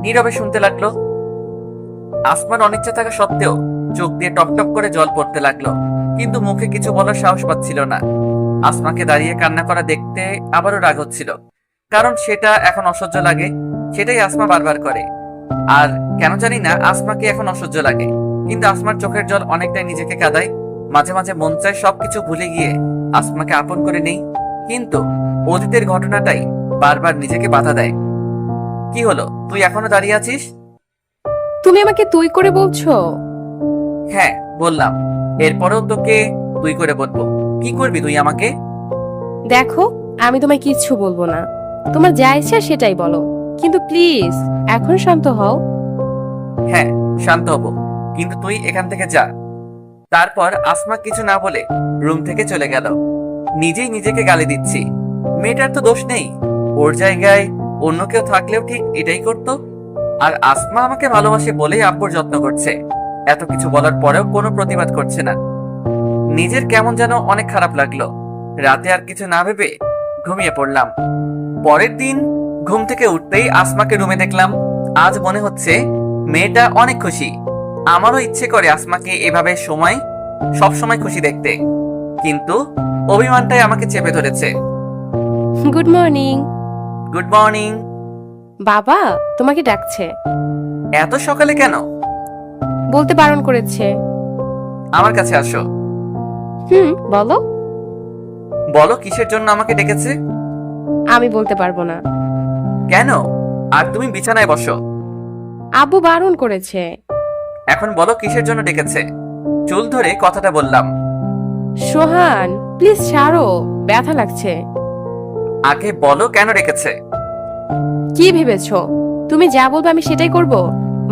নীরবে শুনতে লাগলো। আসমার অনিচ্ছা থাকা সত্ত্বেও চোখ দিয়ে টপ টপ করে জল পড়তে লাগলো, কিন্তু মুখে কিছু বলার সাহস পাচ্ছিল না। আসমাকে দাঁড়িয়ে কান্না করা দেখতে আবারও রাগ হচ্ছিল, কারণ সেটা এখন অসহ্য লাগে। সেটাই আসমা বারবার করে। আর কেন জানি না আসমাকে এখন অসহ্য লাগে, কিন্তু আসমার চোখের জল অনেকটাই নিজেকে কাঁদায়। মাঝে মাঝে মন চায় সবকিছু ভুলে গিয়ে আসমাকে আপন করে নেই, কিন্তু অতীতের ঘটনাটাই বারবার নিজেকে বাধা দেয়। কি হলো, তুই এখনো দাঁড়িয়ে আছিস? তুমি আমাকে তুই করে বলছো? হ্যাঁ বললাম, এরপরেও তোকে তুই করে বলবো। কি করবি তুই আমাকে? দেখো, আমি তোমায় কিচ্ছু বলবো না, তোমার যা ইচ্ছা সেটাই বলো, কিন্তু প্লিজ এখন শান্ত হও। হ্যাঁ শান্ত হব, কিন্তু তুই এখান থেকে যা। তারপর আসমা কিছু না বলে রুম থেকে চলে গেল। নিজেই নিজেকে গালি দিচ্ছি, মেয়েটার তো দোষ নেই, ওর জায়গায় অন্য কেউ থাকলেও ঠিক এটাই করতো। আর আসমা আমাকে ভালোবাসে বলেই আব্বুর যত্ন করছে, এত কিছু বলার পরেও কোনো প্রতিবাদ করছে না। নিজের কেমন যেন অনেক খারাপ লাগলো। রাতে আর কিছু না ভেবে ঘুমিয়ে পড়লাম। পরের দিন ঘুম থেকে উঠতেই আসমাকে রুমে দেখলাম। আজ মনে হচ্ছে মেয়েটা অনেক খুশি। আমারও ইচ্ছে করে আসমাকে এভাবে সব সময় খুশি দেখতে, কিন্তু অভিমানটাই আমাকে চেপে ধরেছে। Good morning. Good morning. বাবা তোমাকে ডাকছে। এত সকালে কেন? বলতে বারণ করেছে। আমার কাছে আসো। বলো। বলো কিসের জন্য আমাকে ডেকেছে? আমি বলতে পারবো না। কেন? আর তুমি বিছানায় বসো। আব্বু বারণ করেছে। এখন বলো কিসের জন্য ডেকেছে। চুল ধরে কথাটা বললাম। সোহান প্লিজ ছাড়ো, ব্যথা লাগছে। আগে বলো কেন ডেকেছে। কি ভেবেছো তুমি যা বলবে আমি সেটাই করব?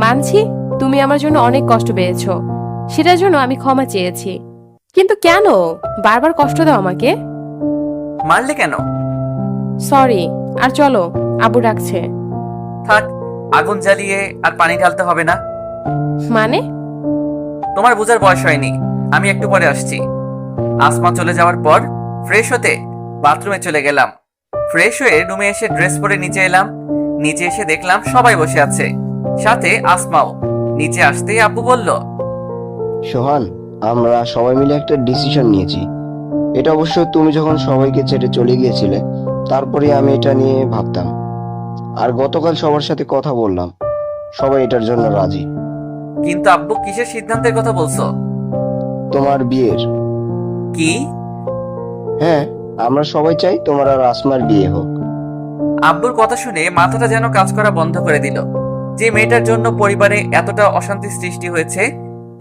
মানছি তুমি আমার জন্য অনেক কষ্ট পেয়েছো, সেটার জন্য আমি ক্ষমা চেয়েছি, কিন্তু কেন বারবার কষ্ট দাও আমাকে? মারলে কেন? সরি। আর চলো, আব্বু ডাকছে। থাক, আগুন জ্বালিয়ে আর পানি ঢালতে হবে না। মানে? তোমার বোঝার বয়স হয়নি, আমি একটু পরে আসছি। আসমা চলে যাওয়ার পর ফ্রেশ হতে বাথরুমে চলে গেলাম। ফ্রেশ হয়ে রুমে এসে ড্রেস পরে নিচে এলাম। নিচে এসে দেখলাম সবাই বসে আছে, সাথে আসমাও। নিচে আসতেই আব্বু বলল, সোহান, আমরা সবাই মিলে একটা ডিসিশন নিয়েছি। এটা অবশ্য তুমি যখন সবাইকে ছেড়ে চলে গিয়েছিলে, তারপরে আমি এটা নিয়ে ভাবতাম। আর গতকাল সবার সাথে কথা বললাম, সবাই এটার জন্য রাজি। কিন্তু আব্বু কিসের সিদ্ধান্তের কথা বলছো? তোমার বিয়ের। কি? হ্যাঁ, আমরা সবাই চাই তোমার আর আসমার বিয়ে হোক। আব্বুর কথা শুনে মাথাটা যেন কাজ করা বন্ধ করে দিল। যে মেয়েটার জন্য পরিবারে এতটা অশান্তি সৃষ্টি হয়েছে,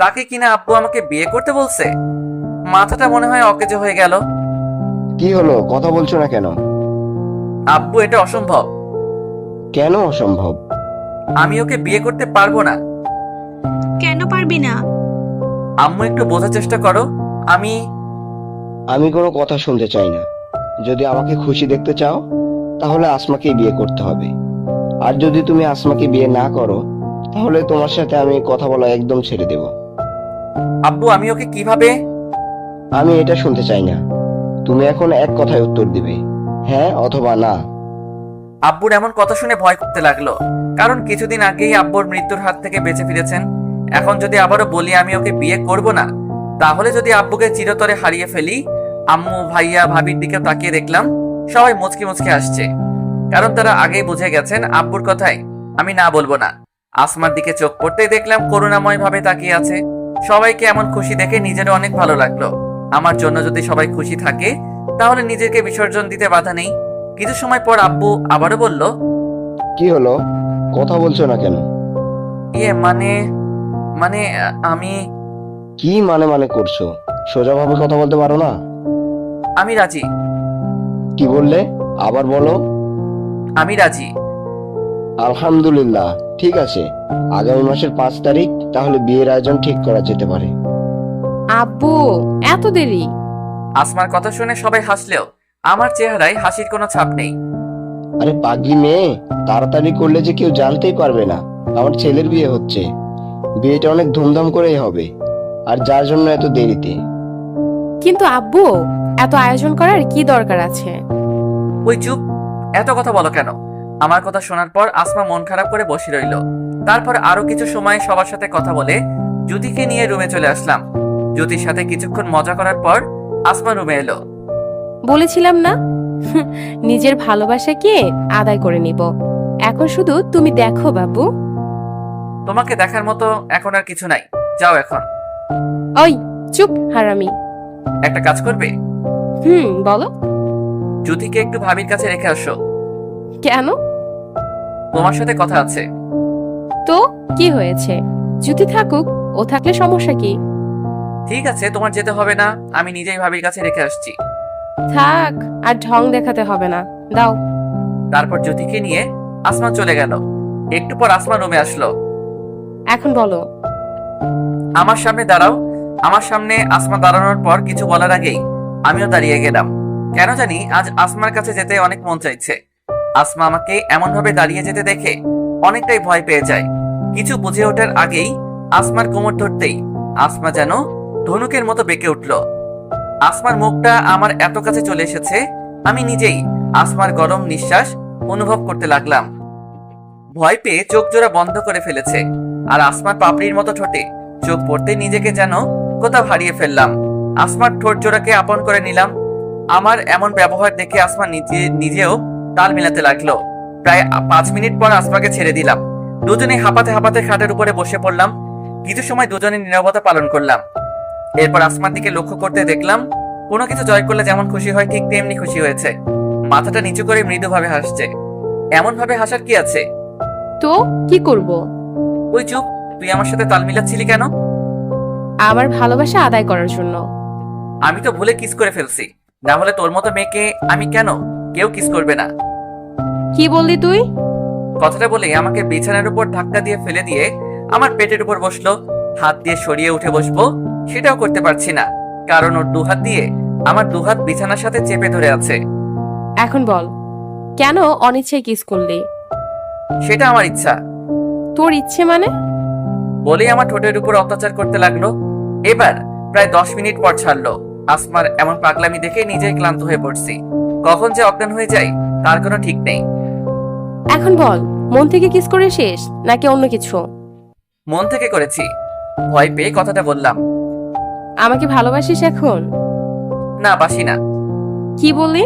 তাকে কিনা আব্বু আমাকে বিয়ে করতে বলছে। মাথাটা মনে হয় অকেজো হয়ে গেল। কি হলো, কথা বলছো না কেন? আব্বু এটা অসম্ভব। কেন অসম্ভব? আমি ওকে বিয়ে করতে পারবো না। কেন পারবি না? আম্মু একটু বোঝার চেষ্টা করো। আমি কোনো কথা শুনতে চাই না। যদি আমাকে খুশি দেখতে চাও, তাহলে আসমাকেই বিয়ে করতে হবে। আর যদি তুমি আসমাকে বিয়ে না করো, তাহলে তোমার সাথে আমি কথা বলা একদম ছেড়ে দেব। আব্বু আমি ওকে কিভাবে? আমি এটা শুনতে চাই না। তুমি এখন এক কথায় উত্তর দিবে, হ্যাঁ অথবা না। আব্বুর এমন কথা শুনে ভয় করতে লাগলো, কারণ কিছুদিন আগেই আব্বুর মৃত্যুর হাত থেকে বেঁচে ফিরেছেন। এখন যদি আবারও বলি আমি ওকে বিয়ে করব না, তাহলে যদি আব্বুকে চিরতরে হারিয়ে ফেলি। আম্মু, ভাইয়া, ভাবির দিকে তাকিয়ে দেখলাম সবাই মুচকি মুচকি আসছে, কারণ তারা আগেই বুঝে গেছেন আব্বুর কথায় আমি না বলবো না। আসমার দিকে চোখ পড়তেই দেখলাম করুণাময় ভাবে তাকিয়ে আছে। সবাইকে এমন খুশি দেখে নিজেরও অনেক ভালো লাগলো। আমার জন্য যদি সবাই খুশি থাকে, তাহলে নিজেকে বিসর্জন দিতে বাধা নেই। কিছু সময় পর আব্বু আবারও বলল, কি হলো, কথা বলছো না কেন? ইয়ে মানে মানে আমি কি মানে করছো? সোজাভাবে কথা বলতে পারো না? আমি রাজি। কি বললে, আবার বলো। আমি রাজি। আলহামদুলিল্লাহ, ঠিক আছে। আগামী মাসের 5 তারিখ তাহলে বিয়ের আয়োজন ঠিক করা যেতে পারে। আব্বু এত দেরি? আসমার কথা শুনে সবাই হাসলেও আমার চেহারায় হাসির কোনো ছাপ নেই। আরে পাগলি মেয়ে, তাড়াতাড়ি করলে যে কেউ জানতেই পারবে না আমার ছেলের বিয়ে হচ্ছে। বিয়েটা অনেক ধুমধাম করেই হবে। আর যার জন্য এত দেরিতে, কিন্তু আব্বু, এত আয়োজন করার কি দরকার আছে? ওই চুপ, এত কথা বলো কেন? আমার কথা শোনার পর আসমা মন খারাপ করে বসে রইল। তারপর আরো কিছু সময় সবার সাথে কথা বলে জ্যোতিকে নিয়ে রুমে চলে আসলাম। জ্যোতির সাথে কিছুক্ষণ মজা করার পর আসমা রুমে এলো। বলেছিলাম না, নিজের ভালোবাসাকে আদায় করে নিব। এখন শুধু তুমি দেখো বাবু। তোমাকে দেখার মতো এখন আর কিছু নাই, যাও এখন। ওই চুপ হারামি। একটা কাজ করবে? বলো। জ্যোতিকে একটু ভাবির কাছে রেখে আসো। কেন? তোমার সাথে কথা আছে। তো কি হয়েছে? যদি থাকুক, ও থাকলে সমস্যা কি? ঠিক আছে, তোমার যেতে হবে না, আমি নিজেই ভাবির কাছে রেখে আসছি। থাক, আর ঢং দেখাতে হবে না, দাও। তারপর জ্যোতিকে নিয়ে আসমা চলে গেল। একটু পর আসমা রুমে আসলো। এখন বলো। আমার সামনে দাঁড়াও। আমার সামনে আসমা দাঁড়ানোর পর কিছু বলার আগেই আমিও দাঁড়িয়ে গেলাম। কেন জানি আজ আসমার কাছে যেতে অনেক মন চাইছে। আসমা আমাকে এমন ভাবে দাঁড়িয়ে যেতে দেখে অনেকটাই ভয় পেয়ে যায়। কিছু বুঝে ওঠার আগেই আসমার কোমর ধরতেই আসমা যেন ধনুকের মতো বেঁকে উঠল। আসমার মুখটা আমার এত কাছে চলে এসেছে, আমি নিজেই আসমার গরম নিঃশ্বাস অনুভব করতে লাগলাম। ভয় পেয়ে চোখ জোড়া বন্ধ করে ফেলেছে, আর আসমার পাপড়ির মতো ঠোঁটে চোখ পড়তে নিজেকে যেন কোথাও হারিয়ে ফেললাম। আসমার ঠোঁট জোড়াকে আপন করে নিলাম। আমার এমন ব্যবহার দেখে আসমা নিজেও তাল মিলাতে লাগলো। প্রায় 5 মিনিট পর আসমাকে ছেড়ে দিলাম। দুজনে হাঁপাতে হাঁপাতে খাটের উপরে বসে পড়লাম। কিছু সময় দুজনে নীরবতা পালন করলাম। এরপর আসমার দিকে লক্ষ্য করতে দেখলাম কোনো কিছু জয় করলে যেমন খুশি হয় ঠিক তেমনি খুশি হয়েছে। মাথাটা নিচু করে মৃদুভাবে হাসছে। এমন ভাবে হাসার কি আছে? তো কি করব? ওই চুপ, তুই আমার সাথে তাল মিলাচ্ছিলি কেন? আমার ভালোবাসা আদায় করার জন্য। আমি তো ভুলে কিস করে ফেলছি, না হলে তোর মতো মেয়েকে আমি কেন? কেউ কিস করবে না। কি বললি তুই? কথাটা বলে আমাকে বিছানার উপর ধাক্কা দিয়ে ফেলে দিয়ে আমার পেটের উপর বসলো। হাত দিয়ে সরিয়ে উঠে বসবো সেটাও করতে পারছি না, কারণ ওর দুহাত দিয়ে আমার দুহাত বিছানার সাথে চেপে ধরে আছে। এখন বল, কেন অনিচ্ছায় কিস করলি? সেটা আমার ইচ্ছা। তোর ইচ্ছে মানে? বলেই আমার ঠোঁটের উপর অত্যাচার করতে লাগলো। এবার প্রায় 10 মিনিট পর ছাড়লো। আসমার এমন পাগলামি দেখে নিজেই ক্লান্ত হয়ে পড়ছি। কখন যে অজ্ঞান হয়ে যায় তার কোনো ঠিক নেই। এখন বল, মন থেকে কিস করে শেষ নাকি অন্য কিছু? মন থেকে করেছি। ভয় পেয়ে কথাটা বললাম। আমাকে ভালোবাসিস এখন? না, বাসি না। কি বললি?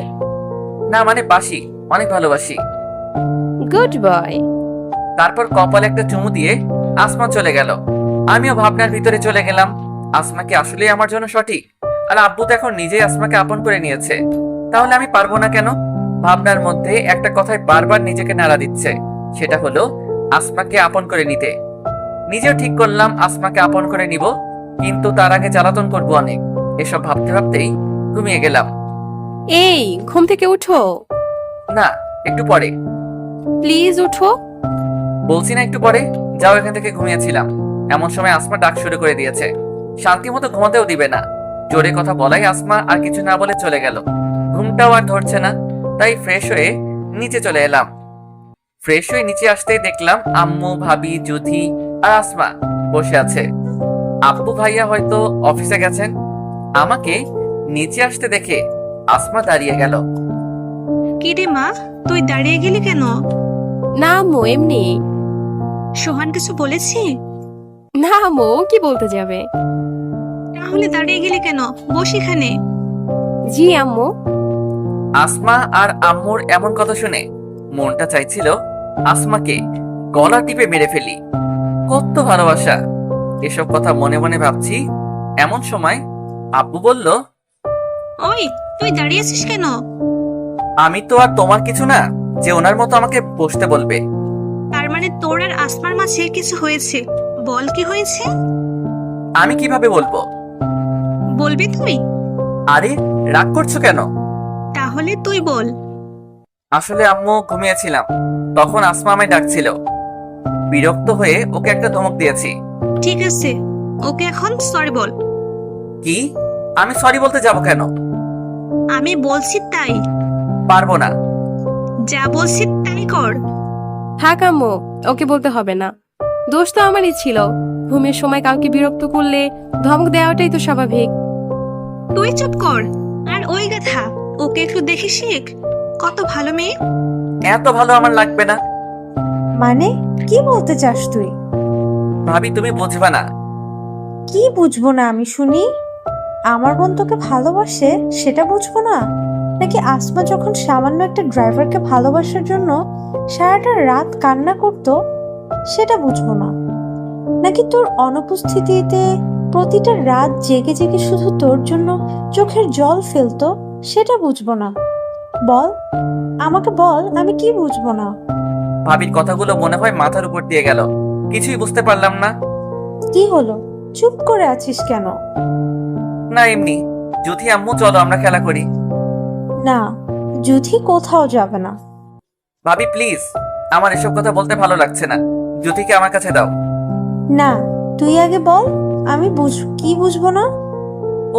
না মানে বাসি, অনেক ভালোবাসি। Good boy. তারপর কপালে একটা চুমু দিয়ে আসমা চলে গেল। আমিও ভাবনার ভিতরে চলে গেলাম। আসমা কি আসলেই আমার জন্য সঠিক? আর আব্বু তো এখন নিজেই আসমাকে আপন করে নিয়েছে, তাহলে আমি পারবো না কেন? ভাবনার মধ্যে একটা কথায় বারবার নিজেকে নাড়া দিচ্ছে, সেটা হলো আসমাকে আপন করে নিতে। নিজেও ঠিক করলাম আসমাকে আপন করে নিব, কিন্তু তার আগে জ্বালাতন করবো অনেক। এসব ভাবতে ভাবতেই ঘুমিয়ে গেলাম। এই, ঘুম থেকে উঠো। না, একটু পরে। প্লিজ উঠো। বলছি না একটু পরে। যাও এখান থেকে, ঘুমিয়েছিলাম। এমন সময় আসমা ডাক শুরু করে দিয়েছে। শান্তি মতো ঘুমাতেও দিবে না। জোরে কথা বলাই আসমা আর কিছু না বলে চলে গেল। ঘুমটাও আর ধরছে না, তাই ফ্রেশ হয়ে নিচে চলে এলাম। ফ্রেশ হয়ে নিচে আসতেই দেখলাম আম্মু, ভাবি, জ্যোতি আর আসমা বসে আছে। আব্বু ভাইয়া হয়তো অফিসে গেছেন। আমাকে নিচে আসতে দেখে আসমা দাঁড়িয়ে গেল। কি রে মা, তুই দাঁড়িয়ে গেলি কেন? না আম্মু, এমনি। সোহান কিছু বলেছি? না আম্মু, ও কি বলতে যাবে? তাহলে দাঁড়িয়ে গেলি কেন? বস এখানে। জি আম্মু। আসমা আর আম্মুর এমন কথা শুনে মনটা চাইছিল আসমাকে গলা টিপে মেরে ফেলি। কত ভালোবাসা! এসব কথা মনে মনে ভাবছি, এমন সময় আব্বু বলল, ওই, তুই দাঁড়িয়েছিস কেন? আমি তো আর তোমার কিছু না যে ওনার মতো আমাকে বসতে বলবে। তার মানে তোর আর আসমার মাঝে কিছু হয়েছে? বল, কি হয়েছে? আমি কিভাবে বলবো? বলবি তুই? আরে, রাগ করছো কেন? তাহলে তুই বল। আসলে আম্মু ঘুমিয়েছিলাম, তখন আসমা আমায় ডাকছিল। বিরক্ত হয়ে ওকে একটা ধমক দিয়েছি। ঠিক আছে, ওকে এখন সরি বল। কি? আমি সরি বলতে যাব কেন? আমি বলছি তাই। পারবো না। যা বলছি তাই কর। থাক আম্মু, ওকে বলতে হবে না। দোষ তো আমারই ছিল। ঘুমের সময় কাউকে বিরক্ত করলে ধমক দেওয়াটাই তো স্বাভাবিক। তুই চুপ কর। আর ওই গাধা, ওকে একটু দেখে শিখ, কত ভালো মেয়ে। এত ভালো আমার লাগবে না। মানে কি বলতে চাস তুই? ভাবি তুমি বুঝবা না। কি বুঝবো না আমি শুনি? আমার বোন তোকে ভালোবাসে সেটা বুঝবো না? নাকি আসমা যখন সামান্য একটা ড্রাইভারকে ভালোবাসার জন্য সারাটা রাত কান্না করতো সেটা বুঝবো না? নাকি তোর অনুপস্থিতিতে প্রতিটা রাত জেগে জেগে শুধু তোর জন্য চোখের জল ফেলতো সেটা বুঝবো না? বল, আমাকে বল, আমি কি বুঝবো না? ভাবির কথাগুলো মনে হয় মাথার উপর দিয়ে গেল, কিছুই বুঝতে পারলাম না। কি হলো, চুপ করে আছিস কেন? না এমনি। যুথি আম্মু চলো আমরা খেলা করি। না, যুথি কোথাও যাবে না। ভাবি প্লিজ, আমার এসব কথা বলতে ভালো লাগছে না। যুথিকে আমার কাছে দাও। না, তুই আগে বল, আমি কি বুঝবো না?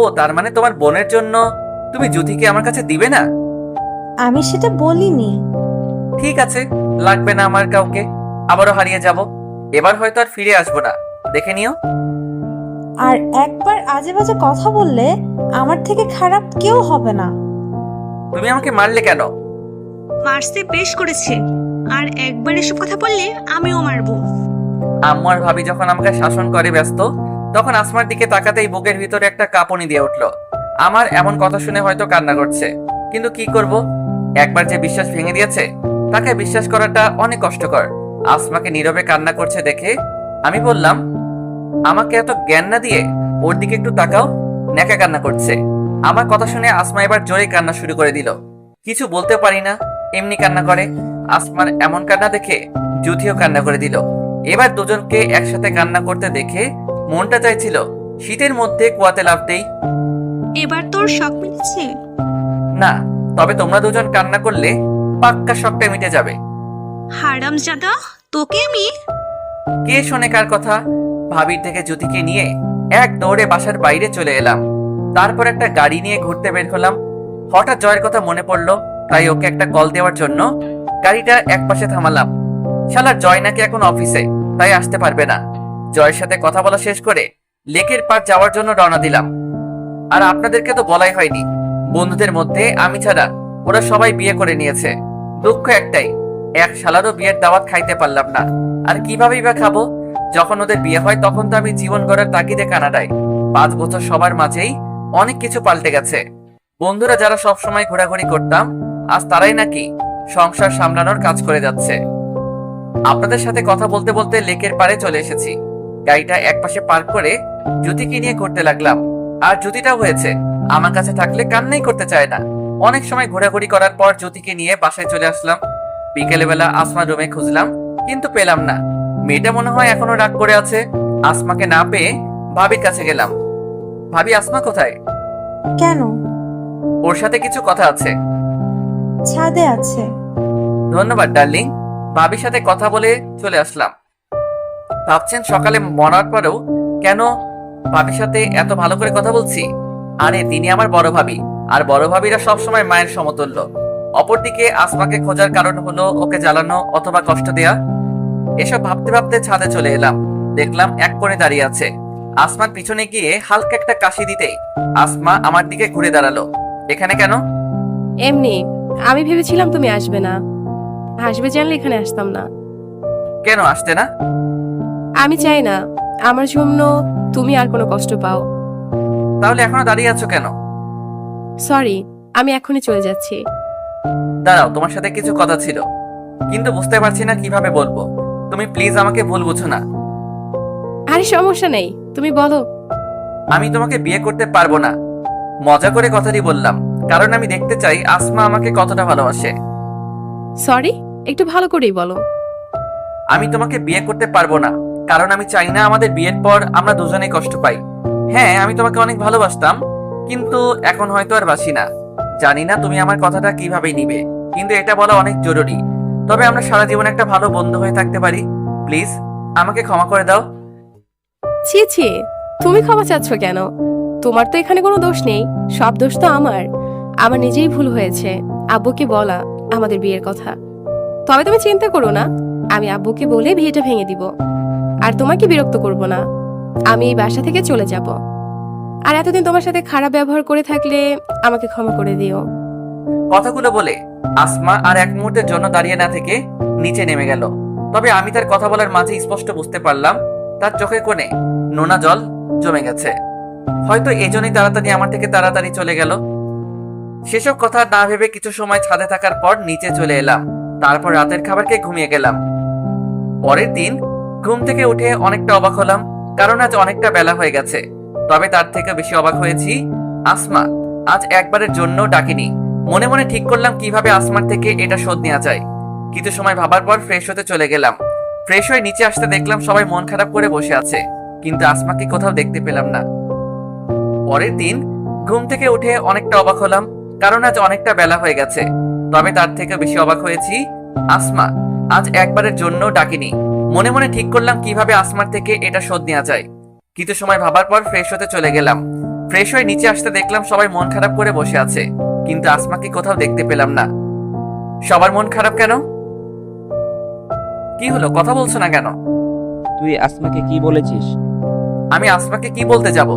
ও তার মানে তোমার বোনের জন্য তুমি যুথিকে আমার কাছে দিবে না? আমি সেটা বলিনি। ঠিক আছে, লাগবে না আমার কাউকে। আবারও হারিয়ে যাব। এবার হয়তো আর ফিরে আসবো না, দেখে নিও। আর একবার আজে বাজে কথা বললে আমার থেকে খারাপ কেউ হবে না। তুমি আমাকে মারলে কেন? মারতে বেশ করেছে, আর একবার এসব কথা বললে আমিও মারবো। আম্মু আর ভাবি যখন আমাকে শাসন করে ব্যস্ত, তখন আসমার দিকে তাকাতেই বুকের ভিতরে একটা কাঁপুনি দিয়ে উঠলো। আমার এমন কথা শুনে হয়তো কান্না করছে, কিন্তু কি করব? একবার যে বিশ্বাস ভেঙে দিয়েছে তাকে বিশ্বাস করাটা অনেক কষ্টকর। আসমাকে নীরবে কান্না করছে দেখে আমি বললাম, আমাকে এত জ্ঞান না দিয়ে ওর দিকে একটু তাকাও, নেকা কান্না করছে। আমার কথা শুনে আসমা এবার জোরে কান্না শুরু করে দিল। কিছু বলতে পারি না, এমনি কান্না করে। আসমার এমন কান্না দেখে যুথিও কান্না করে দিল। এবার দুজনকে একসাথে কান্না করতে দেখে মনটা চাইছিল শীতের মধ্যে কুয়াতে লাফ দেই। এবার তোর শখ মিটেছে? না, তবে তোমরা দুজন কান্না করলে পাক্কা শখটা মিটে যাবে। হারামজাদা, তোকে আমি। কে শোনে কার কথা? ভাবির থেকে জ্যোতিকে নিয়ে এক দৌড়ে বাসার বাইরে চলে এলাম। তারপর একটা গাড়ি নিয়ে ঘুরতে বের হলাম। হঠাৎ জয়ের কথা মনে পড়লো, তাই ওকে একটা কল দেওয়ার জন্য গাড়িটা একপাশে থামালাম। শালার জয় নাকি এখন অফিসে, তাই আসতে পারবে না। জয়ের সাথে কথা বলা শেষ করে লেকের পার যাওয়ার জন্য রওনা দিলাম। আর আপনাদেরকে তো বলাই হয়নি, বন্ধুদের মধ্যে আমি ছাড়া ওরা সবাই বিয়ে করে নিয়েছে। দুঃখ একটাই, এক শালারও বিয়ের দাওয়াত খাইতে পারলাম না। আর কিভাবেই বা খাবো? যখন ওদের বিয়ে হয় তখন তো আমি জীবন গড়ার তাগিদে কানাডায়। 5 বছর সবার মাঝেই অনেক কিছু পাল্টে গেছে। বন্ধুরা যারা সব সময় ঘোরাঘুরি করতাম, আজ তারাই নাকি সংসার সামলানোর কাজ করে যাচ্ছে। আপনাদের সাথে কথা বলতে বলতে লেকের পাড়ে চলে এসেছি। গাড়িটা একপাশে পার্ক করে জ্যোতিকে নিয়ে ঘুরতে লাগলাম। আর জ্যোতিটাও হয়েছে আমার কাছে থাকলে কান্নাই করতে চায় না। অনেক সময় ঘোরাঘুরি করার পর জ্যোতিকে নিয়ে বাসায় চলে আসলাম। বিকেলবেলা আসমার রুমে খুঁজলাম, কিন্তু পেলাম না। মেয়েটা মনে হয় এখনো রাগ করে আছে। আসমাকে না পেয়ে ভাবির কাছে গেলাম। ভাবি, আসমা কোথায়? কেন? ওর সাথে কিছু কথা আছে। ছাদে আছে। ধন্যবাদ ডার্লিং। ভাবির সাথে কথা বলে চলে আসলাম। ভাবছেন সকালে মরার পরেও কেন ভাবির সাথে এত ভালো করে কথা বলছি? আরে তিনি আমার বড় ভাবি, আর বড় ভাবিরা সবসময় মায়ের সমতুল্য। অপরদিকে আসমাকে খোঁজার কারণ হলো ওকে জ্বালানো অথবা কষ্ট দেয়া। এসব ভাবতে ভাবতে ছাদে চলে এলাম। দেখলাম এক কোণে দাঁড়িয়ে আছে। আসমার পিছনে গিয়ে হালকা একটা কাশি দিতেই আসমা আমার দিকে ঘুরে দাঁড়ালো। এখানে কেন? এমনি, আমি ভেবেছিলাম তুমি আসবে না। আসবে জানলে এখানে আসতাম না। কেন আসতে না? আমি চাই না আমার জন্য তুমি আর কোনো কষ্ট পাও। তাহলে এখনো দাঁড়িয়ে আছো কেন? সরি, আমি এখনই চলে যাচ্ছি। দাঁড়াও, তোমার সাথে কিছু কথা ছিল, কিন্তু বুঝতে পারছি না কিভাবে বলবো। তুমি প্লিজ আমাকে ভুল বুঝো না। আরে সমস্যা নেই, তুমি বলো। আমি তোমাকে বিয়ে করতে পারবো না। মজা করে কথাটি বললাম, কারণ আমি দেখতে চাই আসমা আমাকে কতটা ভালোবাসে। সরি, একটু ভালো করেই বলো। আমি তোমাকে বিয়ে করতে পারবো না, কারণ আমি চাই না আমাদের বিয়ের পর আমরা দুজনেই কষ্ট পাই। হ্যাঁ, আমি তোমাকে অনেক ভালোবাসতাম, কিন্তু এখন হয়তো আর বাসি না। জানি না তুমি আমার কথাটা কিভাবে নিবে, কিন্তু এটা বলা অনেক জরুরি। তবে আমরা সারা জীবন একটা ভালো বন্ধু হয়ে থাকতে পারি। প্লিজ আমাকে ক্ষমা করে দাও। ছি ছি, তুমি ক্ষমা চাচ্ছ কেন? তোমার তো এখানে কোনো দোষ নেই, সব দোষ তো আমার। আমার নিজেই ভুল হয়েছে আব্বুকে বলা আমাদের বিয়ের কথা। তবে তুমি চিন্তা করো না, আমি আব্বুকে বলে বিয়েটা ভেঙে দিব। আর তোমাকে বিরক্ত করব না। আমি এই বাসা থেকে চলে যাব। আর এতদিন তোমার সাথে খারাপ ব্যবহার করে থাকলে আমাকে ক্ষমা করে দিও। কথাগুলো বলে আসমা আর এক মুহূর্তের জন্য দাঁড়িয়ে না থেকে নিচে নেমে গেল। তবে আমি তার কথা বলার মাঝে স্পষ্ট বুঝতে পারলাম তার চোখের কোণে নোনা জল জমে গেছে। হয়তো এজন্যই তাড়াতাড়ি আমার থেকে তাড়াতাড়ি চলে গেল। সেসব কথা না ভেবে কিছু সময় ছাদে থাকার পর নিচে চলে এলাম। তারপর রাতের খাবার খেয়ে ঘুমিয়ে গেলাম। পরের দিন ঘুম থেকে উঠে অনেকটা অবাক হলাম, কারণ আজ অনেকটা বেলা হয়ে গেছে। তবে তার থেকে বেশি অবাক হয়েছি আসমা আজ একবারের জন্য ডাকেনি। মনে মনে ঠিক করলাম কিভাবে আসমার থেকে এটা শোধ নেওয়া যায়। কিছু সময় ভাবার পর ফ্রেশ হতে চলে গেলাম। ফ্রেশ হয়ে নিচে আসতে দেখলাম সবাই মন খারাপ করে বসে আছে, কিন্তু আসমাকে কোথাও দেখতে পেলাম না। পরের দিন ঘুম থেকে উঠে অনেকটা অবাক হলাম, কারণ আজ অনেকটা বেলা হয়ে গেছে। তবে তার থেকে বেশি অবাক হয়েছি আসমা আজ একবারের জন্য ডাকেনি। মনে মনে ঠিক করলাম কিভাবে আসমার থেকে এটা শোধ নেওয়া যায়। কিছু সময় ভাবার পর ফ্রেশ হতে চলে গেলাম। ফ্রেশ হয়ে নিচে আসতে দেখলাম সবাই মন খারাপ করে বসে আছে, কিন্তু আসমাকে কোথাও দেখতে পেলাম না। সবার মন খারাপ কেন? কি হলো, কথা বলছো না কেন? তুই আসমাকে কি বলেছিস? আমি আসমাকে কি বলতে যাব?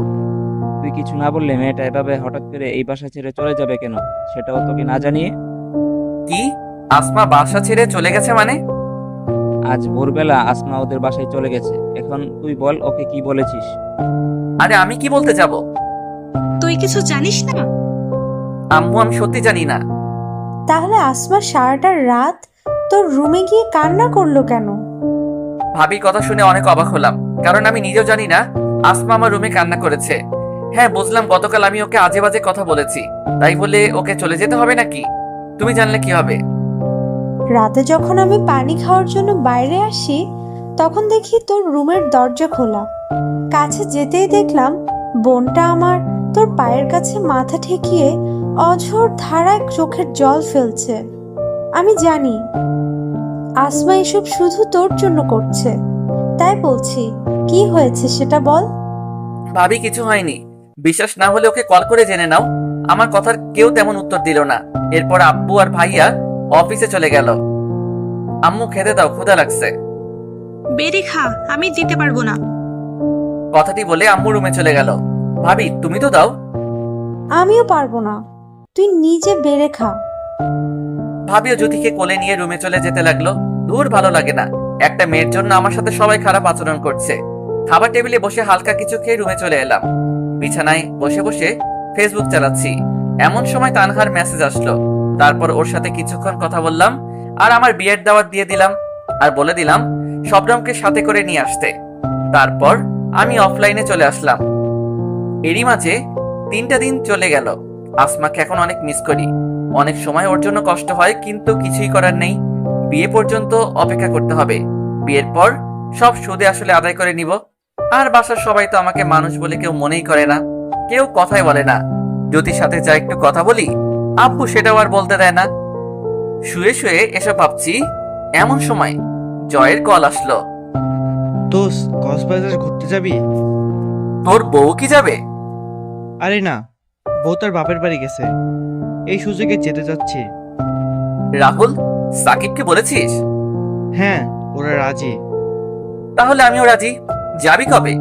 তুই কিছু না বললে মেয়েটা এভাবে হঠাৎ করে এই বাসা ছেড়ে চলে যাবে কেন, সেটাও তোকে না জানিয়ে? কি, আসমা বাসা ছেড়ে চলে গেছে মানে? আজ ভোরবেলা আসমা ওদের বাসায় চলে গেছে। এখন তুই বল ওকে কি বলেছিস? আরে আমি কি বলতে যাব? তুই কিছু জানিস না? আম্মু, আমি সত্যি জানি না। তাহলে আসমা সারাটা রাত তোর রুমে গিয়ে কান্না করলো কেন? ভাবির কথা শুনে অনেক অবাক হলাম, কারণ আমি নিজেও জানি না আসমা আমার রুমে কান্না করেছে। হ্যাঁ, বুঝলাম গতকাল আমি ওকে আজে বাজে কথা বলেছি, তাই বলে ওকে চলে যেতে হবে নাকি? তুমি জানলে কি হবে? রাতে যখন আমি পানি খাওয়ার জন্য বাইরে আসি তখন দেখি তোর রুমের দরজা খোলা। কাছে যেতেই দেখলাম বোনটা আমার তোর পায়ের কাছে মাথা ঠেকিয়ে অঝোর ধারায় চোখের জল ফেলছে। আমি জানি আসমা এসব শুধু তোর জন্য করছে, তাই বলছি কি হয়েছে সেটা বল। ভাবি, কিছু হয়নি। বিশ্বাস না হলে ওকে কল করে জেনে নাও। আমার কথার কেউ তেমন উত্তর দিল না। এরপর আব্বু আর ভাইয়া অফিসে চলে গেল। আম্মু, খেতে দাও, ক্ষুধা লাগছে। বেরি খা, আমি দিতে পারবো না। কথাটি বলে আম্মু রুমে চলে গেল। ভাবি, তুমি তো দাও। আমিও পারবো না, তুই নিজে বেড়ে খা। ভাবিও জ্যোতিকে কোলে নিয়ে রুমে চলে যেতে লাগলো। দূর, ভালো লাগে না। একটা মেয়ের জন্য আমার সাথে সবাই খারাপ আচরণ করছে। খাবার টেবিলে বসে হালকা কিছু খেয়ে রুমে চলে এলাম। বিছানায় বসে বসে ফেসবুক চালাচ্ছি। এমন সময় তানহার মেসেজ আসলো। তারপর ওর সাথে কিছুক্ষণ কথা বললাম আর আমার বিয়ের দাওয়াত দিয়ে দিলাম, আর বলে দিলাম শবনমকে সাথে করে নিয়ে আসতে। তারপর আমি অফলাইনে চলে আসলাম। এরই মাঝে 3টা দিন চলে গেল। আসমাকে এখন অনেক মিস করি। অনেক সময় ওর জন্য কষ্ট হয়, কিন্তু কিছুই করার নেই। বিয়ে পর্যন্ত অপেক্ষা করতে হবে। বিয়ের পর সব সুদে আসলে আদায় করে নিব। আর বাসার সবাই তো আমাকে মানুষ বলে কেউ মনেই করে না, কেউ কথাই বলে না। জ্যোতির সাথে যা একটু কথা বলি, আব্বু সেটাও আর বলতে দেয় না। শুয়ে শুয়ে এসব ভাবছি, এমন সময় জয়ের কল আসলো। দোষ, কক্সবাজার ঘুরতে যাবি? তোর বউ কি যাবে? আরে না, বউ তার বাপের বাড়ি গেছে, এই সুযোগে যেতে যাচ্ছে। রাহুল, সাকিবকে বলেছিস? হ্যাঁ, ওরা রাজি। তাহলে আমিও রাজি। যাবি কবে?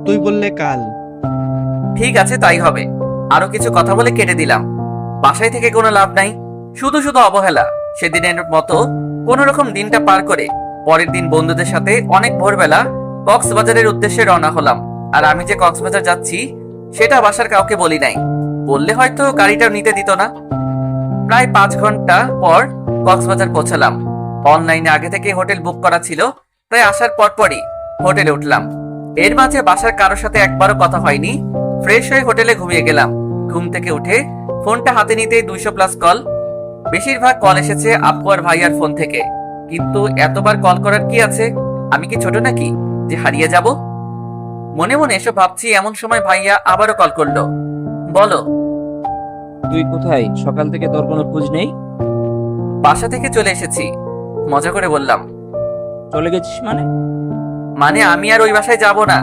তুই বললে কাল। ঠিক আছে, তাই হবে। আরো কিছু কথা বলে কেটে দিলাম। বাসায় থেকে কোনো লাভ নাই, শুধু শুধু অবহেলা। সেদিনের মতো কোন রকম দিনটা পার করে পরের দিন বন্ধুদের সাথে অনেক ভোরবেলা কক্সবাজারের উদ্দেশ্যে রওনা হলাম। আর আমি যে কক্সবাজার যাচ্ছি সেটা বাসার কাউকে বলি নাই। বললে হয়তো গাড়িটাও নিতে দিত না। প্রায় 5 ঘন্টা পর কক্সবাজার পৌঁছালাম। অনলাইনে আগে থেকে হোটেল বুক করা ছিল, তাই আসার পরপরই হোটেলে উঠলাম। এর মাঝে বাসার কারোর সাথে একবারও কথা হয়নি। ফ্রেশ হয়ে হোটেলে ঘুমিয়ে গেলাম। ঘুম থেকে উঠে ফোনটা হাতে নিতেই 200+ কল। বেশিরভাগ কল এসেছে আব্বু আর ভাইয়ার ফোন থেকে। কিন্তু এতবার কল করার কি আছে? আমি কি ছোট নাকি যে হারিয়ে যাব? মনে মনে এসব ভাবছি, এমন সময় ভাইয়া আবারও কল করলো। বলো। তুই কোথায়? সকাল থেকে তোর কোনো খোঁজ নেই। বাসা থেকে চলে এসেছি, মজা করে বললাম। চলে গেছিস মানে? মানে আমি আর ওই বাসায় যাব না।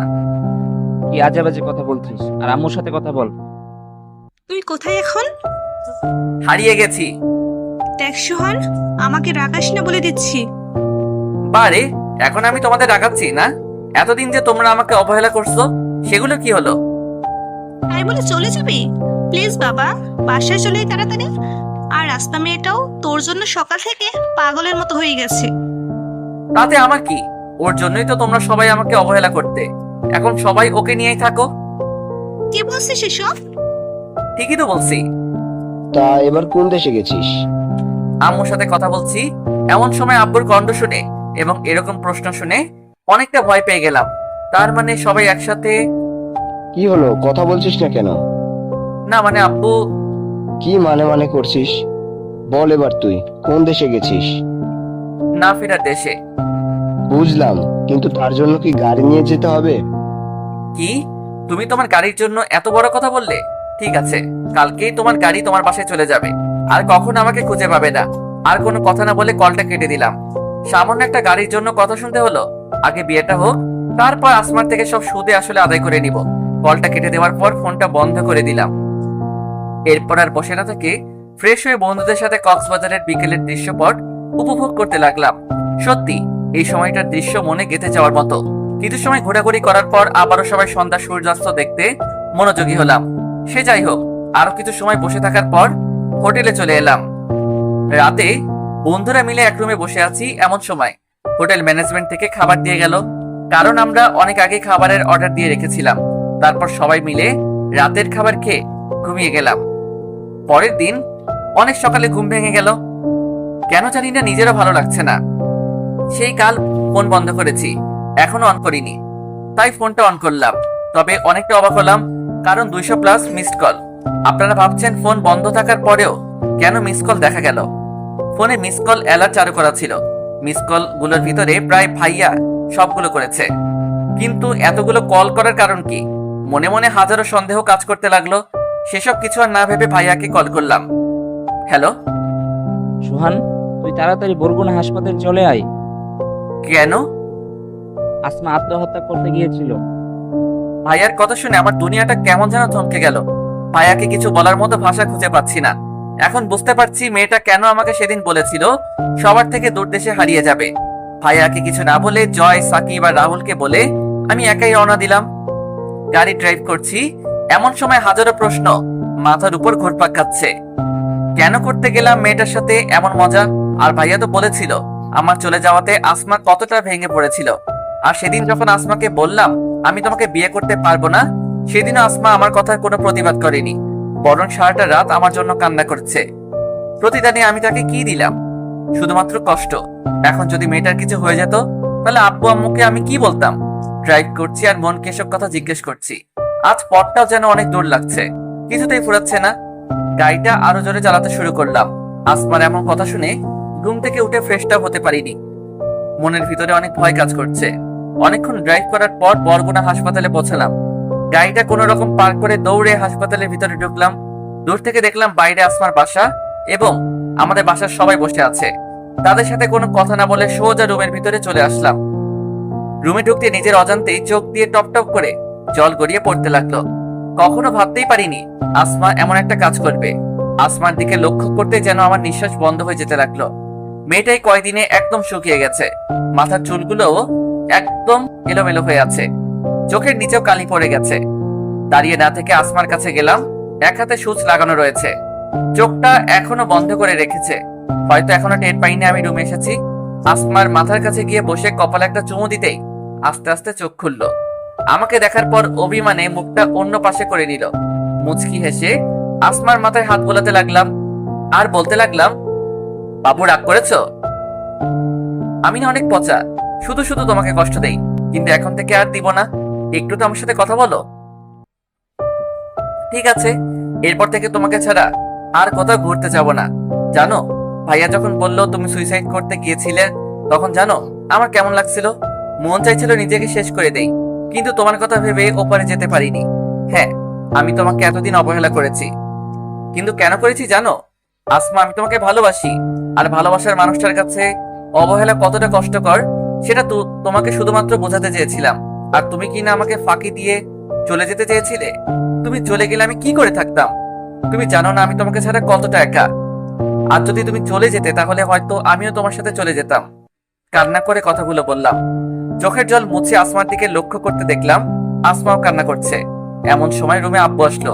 কি আজে বাজে কথা বলছিস? আর আম্মুর সাথে কথা বল। তুই কোথায় এখন? হারিয়ে গেছি। দেখ সোহান, আমাকে রাগাস না বলে দিচ্ছি। বারে, এখন আমি তোমাদের রাগাচ্ছি না? এতদিন যে তোমরা আমাকে অবহেলা করছো, সেগুলো কি হলো? তাই বলে চলে যাবি? প্লিজ বাবা, বাসায় চলে আয় তাড়াতাড়ি। আর আসমা মেয়েটাও তোর জন্য সকাল থেকে পাগলের মতো হয়ে গেছে। তাতে আমার কি? ওর জন্যই তো তোমরা সবাই আমাকে অবহেলা করতে। এখন সবাই ওকে নিয়েই থাকো। কি বলছিস এসব? ঠিকই তো বলছি। তা এবার কোন দেশে গেছিস? আম্মুর সাথে কথা বলছি, এমন সময় আব্বুর কণ্ঠ শুনে এবং এরকম প্রশ্ন শুনে অনেকটা ভয় পেয়ে গেলাম। তার মানে সবাই একসাথে? কি হলো, কথা বলছিস না কেন? না মানে আব্বু, কি মানে করছিস? বল এবার তুই কোন দেশে গেছিস? না ফেরার দেশে। বুঝলাম, কিন্তু তার জন্য কি গাড়ি নিয়ে যেতে হবে? কি? তুমি তোমার গাড়ির জন্য এত বড় কথা বললে? ঠিক আছে, কালকেই তোমার গাড়ি তোমার বাসায় চলে যাবে, আর কখনো আমাকে খুঁজে পাবে না। আর কোনো কথা না বলে কলটা কেটে দিলাম। সামান্য একটা গাড়ির জন্য কথা শুনতে হলো? আগে বিয়েটা হোক, তারপর আসমার থেকে সব সুদে আসলে আদায় করে নিব। কলটা কেটে দেওয়ার পর ফোনটা বন্ধ করে দিলাম। এরপর আর বসে না থেকে ফ্রেশ হয়ে বন্ধুদের সাথে কক্সবাজারের বিকেলের দৃশ্যপট উপভোগ করতে লাগলাম। সত্যি এই সময়টার দৃশ্য মনে গেঁথে যাওয়ার মতো। কিছু সময় ঘোরাঘুরি করার পর আবারও সবাই সন্ধ্যা সূর্যাস্ত দেখতে মনোযোগী হলাম। সে যাই হোক, আরো কিছু সময় বসে থাকার পর হোটেলে চলে এলাম। রাতে বন্ধুরা মিলে এক রুমে বসে আছি, এমন সময় হোটেল ম্যানেজমেন্ট থেকে খাবার দিয়ে গেল। কারণ আমরা অনেক আগে খাবারের অর্ডার দিয়ে রেখেছিলাম। তারপর সবাই মিলে রাতের খাবার খেয়ে ঘুমিয়ে গেলাম। পরের দিন অনেক সকালে ঘুম ভেঙে গেল। কেন জানি না, নিজেরও ভালো লাগছে না। সেই কাল ফোন বন্ধ করেছি, এখনো অন করিনি। তাই ফোনটা অন করলাম। তবে অনেকটা অবাক হলাম, কারণ 200+ মিসড কল। আপনারা ভাবছেন ফোন বন্ধ থাকার পরেও কেন মিস কল দেখা গেল? ফোনে মিস কল অ্যালার্ট চালু করা ছিল। মিস কল গুলোর ভিতরে প্রায় ভাইয়া সবগুলো করেছে। কিন্তু এতগুলো কল করার কারণ কি? মনে মনে হাজারো সন্দেহ কাজ করতে লাগলো। সেসব কিছু আর না ভেবে ভাইয়াকে কল করলাম। হ্যালো। সোহান, তুই তাড়াতাড়ি বরগুনা হাসপাতালে চলে আয়। কেন? আসমা আত্মহত্যা করতে গিয়েছিল। ভাইয়ার কথা শুনে আমার দুনিয়াটা কেমন যেন থমকে গেল। ভাইয়াকে কিছু বলার মতো ভাষা খুঁজে পাচ্ছি না। এখন বুঝতে পারছি মেয়েটা কেন আমাকে সেদিন বলেছিল সবার থেকে দূর দেশে হারিয়ে যাবে। ভাইয়াকে কিছু না বলে জয়, সাকিব আর রাহুলকে বলে আমি একাই রওনা দিলাম। গাড়ি ড্রাইভ করছি, এমন সময় হাজারো প্রশ্ন মাথার উপর ঘুরপাক খাচ্ছে। কেন করতে গেলাম মেয়েটার সাথে এমন মজা? আর ভাইয়া তো বলেছিল আমার চলে যাওয়াতে আসমা কতটা ভেঙে পড়েছিল। আর সেদিন যখন আসমাকে বললাম আমি তোমাকে বিয়ে করতে পারবো না, সেদিনও আসমা আমার কথার কোনো প্রতিবাদ করেনি, বরং সারাটা রাত আমার জন্য কান্না করছে। প্রতিদানে আমি তাকে কি দিলাম? শুধুমাত্র কষ্ট। এখন যদি মেয়েটার কিছু হয়ে যেত, তাহলে আব্বু আম্মুকে আমি কি বলতাম? ড্রাইভ করছি আর মনকে এসব কথা জিজ্ঞেস করছি। আজ পথটাও যেন অনেক দূর লাগছে, কিছুতেই ফুরাচ্ছে না। গাড়িটা আরো জোরে চালাতে শুরু করলাম। আসমার এমন কথা শুনে ঘুম থেকে উঠে ফ্রেশটাও হতে পারিনি। মনের ভিতরে অনেক ভয় কাজ করছে। অনেকক্ষণ ড্রাইভ করার পর বরগুনা হাসপাতালে পৌঁছালাম। গাড়িটা কোনো রকম পার করে দৌড়ে হাসপাতালের ভিতরে ঢুকলাম। দূর থেকে দেখলাম বাইরে আসমার বাসা এবং আমাদের বাসার সবাই বসে আছে। তাদের সাথে কোনো কথা না বলে সোজা রুমের ভিতরে চলে আসলাম। রুমে ঢুকতে নিজের অজান্তেই চোখ দিয়ে টপ টপ করে জল গড়িয়ে পড়তে লাগলো। কখনো ভাবতেই পারিনি আসমা এমন একটা কাজ করবে। আসমার দিকে লক্ষ্য করতে যেন আমার নিঃশ্বাস বন্ধ হয়ে যেতে লাগলো। মেয়েটাই কয়দিনে একদম শুকিয়ে গেছে। মাথার চুলগুলোও একদম এলোমেলো হয়ে আছে। চোখের নিচেও কালি পড়ে গেছে। দাঁড়িয়ে না থেকে আসমার কাছে গেলাম। এক হাতে সুচ লাগানো রয়েছে, চোখটা এখনো বন্ধ করে রেখেছে। হয়তো এখনো টের পাইনি আমি রুমে এসেছি। আসমার মাথার কাছে গিয়ে বসে কপালে একটা চুমু দিতেই আস্তে আস্তে চোখ খুললো। আমাকে দেখার পর অভিমানে মুখটা অন্য পাশে করে নিল। মুচকি হেসে আসমার মাথায় হাত বোলাতে লাগলাম আর বলতে লাগলাম, বাবু রাগ করেছো? আমি না অনেক পচা, শুধু শুধু তোমাকে কষ্ট দেই, কিন্তু এখন থেকে আর দিব না। একটু তো আমার সাথে কথা বলো। ঠিক আছে, এরপর থেকে তোমাকে ছাড়া আর কোথাও ঘুরতে যাব না। জানো, ভাইয়া যখন বললো তুমি সুইসাইড করতে গিয়েছিলে, তখন জানো আমার কেমন লাগছিল? মন চাইছিল নিজেকে শেষ করে দেই, কিন্তু তোমার কথা ভেবে ওপারে যেতে পারিনি। হ্যাঁ, আমি তোমাকে এতদিন অবহেলা করেছি, কিন্তু কেন করেছি জানো? আসমা, আমি তোমাকে ভালোবাসি। আর ভালোবাসার মানুষটার কাছে অবহেলা কতটা কষ্টকর সেটা তো তোমাকে শুধুমাত্র বোঝাতে চেয়েছিলাম। আর তুমি কি না আমাকে ফাঁকি দিয়ে চলে যেতে চেয়েছিলে? তুমি চলে গেলে আমি কি করে থাকতাম? তুমি জানো না আমি তোমাকে ছাড়া কতটা একা। আর যদি তুমি চলে যেতে, তাহলে হয়তো আমিও তোমার সাথে চলে যেতাম। কান্না করে কথাগুলো বললাম। চোখের জল মুছে আসমার দিকে লক্ষ্য করতে দেখলাম আসমাও কান্না করছে। এমন সময় রুমে আব্বু আসলো।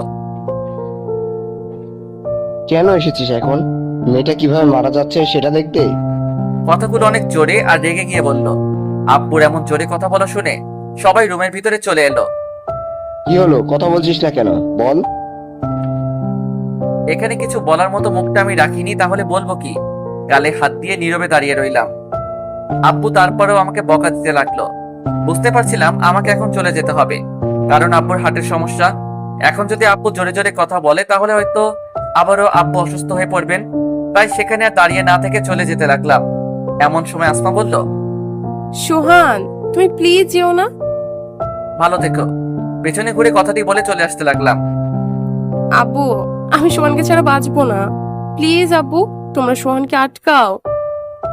কেন এসেছিস এখন? মেয়েটা কিভাবে মারা যাচ্ছে সেটা দেখতে? কথাগুলো অনেক জোরে আর রেগে গিয়ে বলল। আব্বুর এমন জোরে কথা বলা শুনে সবাই রুমের ভিতরে চলে এলো। কি হলো, কথা বলছিস না কেন? বল। এখানে কিছু বলার মতো মুখটা আমি রাখিনি, তাহলে বলবো কি? গালে হাত দিয়ে নীরবে দাঁড়িয়ে রইলাম। আব্বু তারপরেও আমাকে বকা দিতে লাগলো। বুঝতে পারছিলাম আমাকে এখন চলে যেতে হবে, কারণ আব্বুর হার্টের সমস্যা। এখন যদি আব্বু জোরে জোরে কথা বলে তাহলে হয়তো আবারও আব্বু অসুস্থ হয়ে পড়বেন। তাই সেখানে আর দাঁড়িয়ে না থেকে চলে যেতে লাগলাম। এমন সময় আসমা বলল, সোহান, তুমি প্লিজ যেও না। ভালো থেকো। পেছনে ঘুরে কথাটি বলে চলে আসতে লাগলাম। আব্বু, আমি সোহানকে ছাড়া বাঁচবো না। প্লিজ আব্বু, তোমরা সোহানকে আটকাও।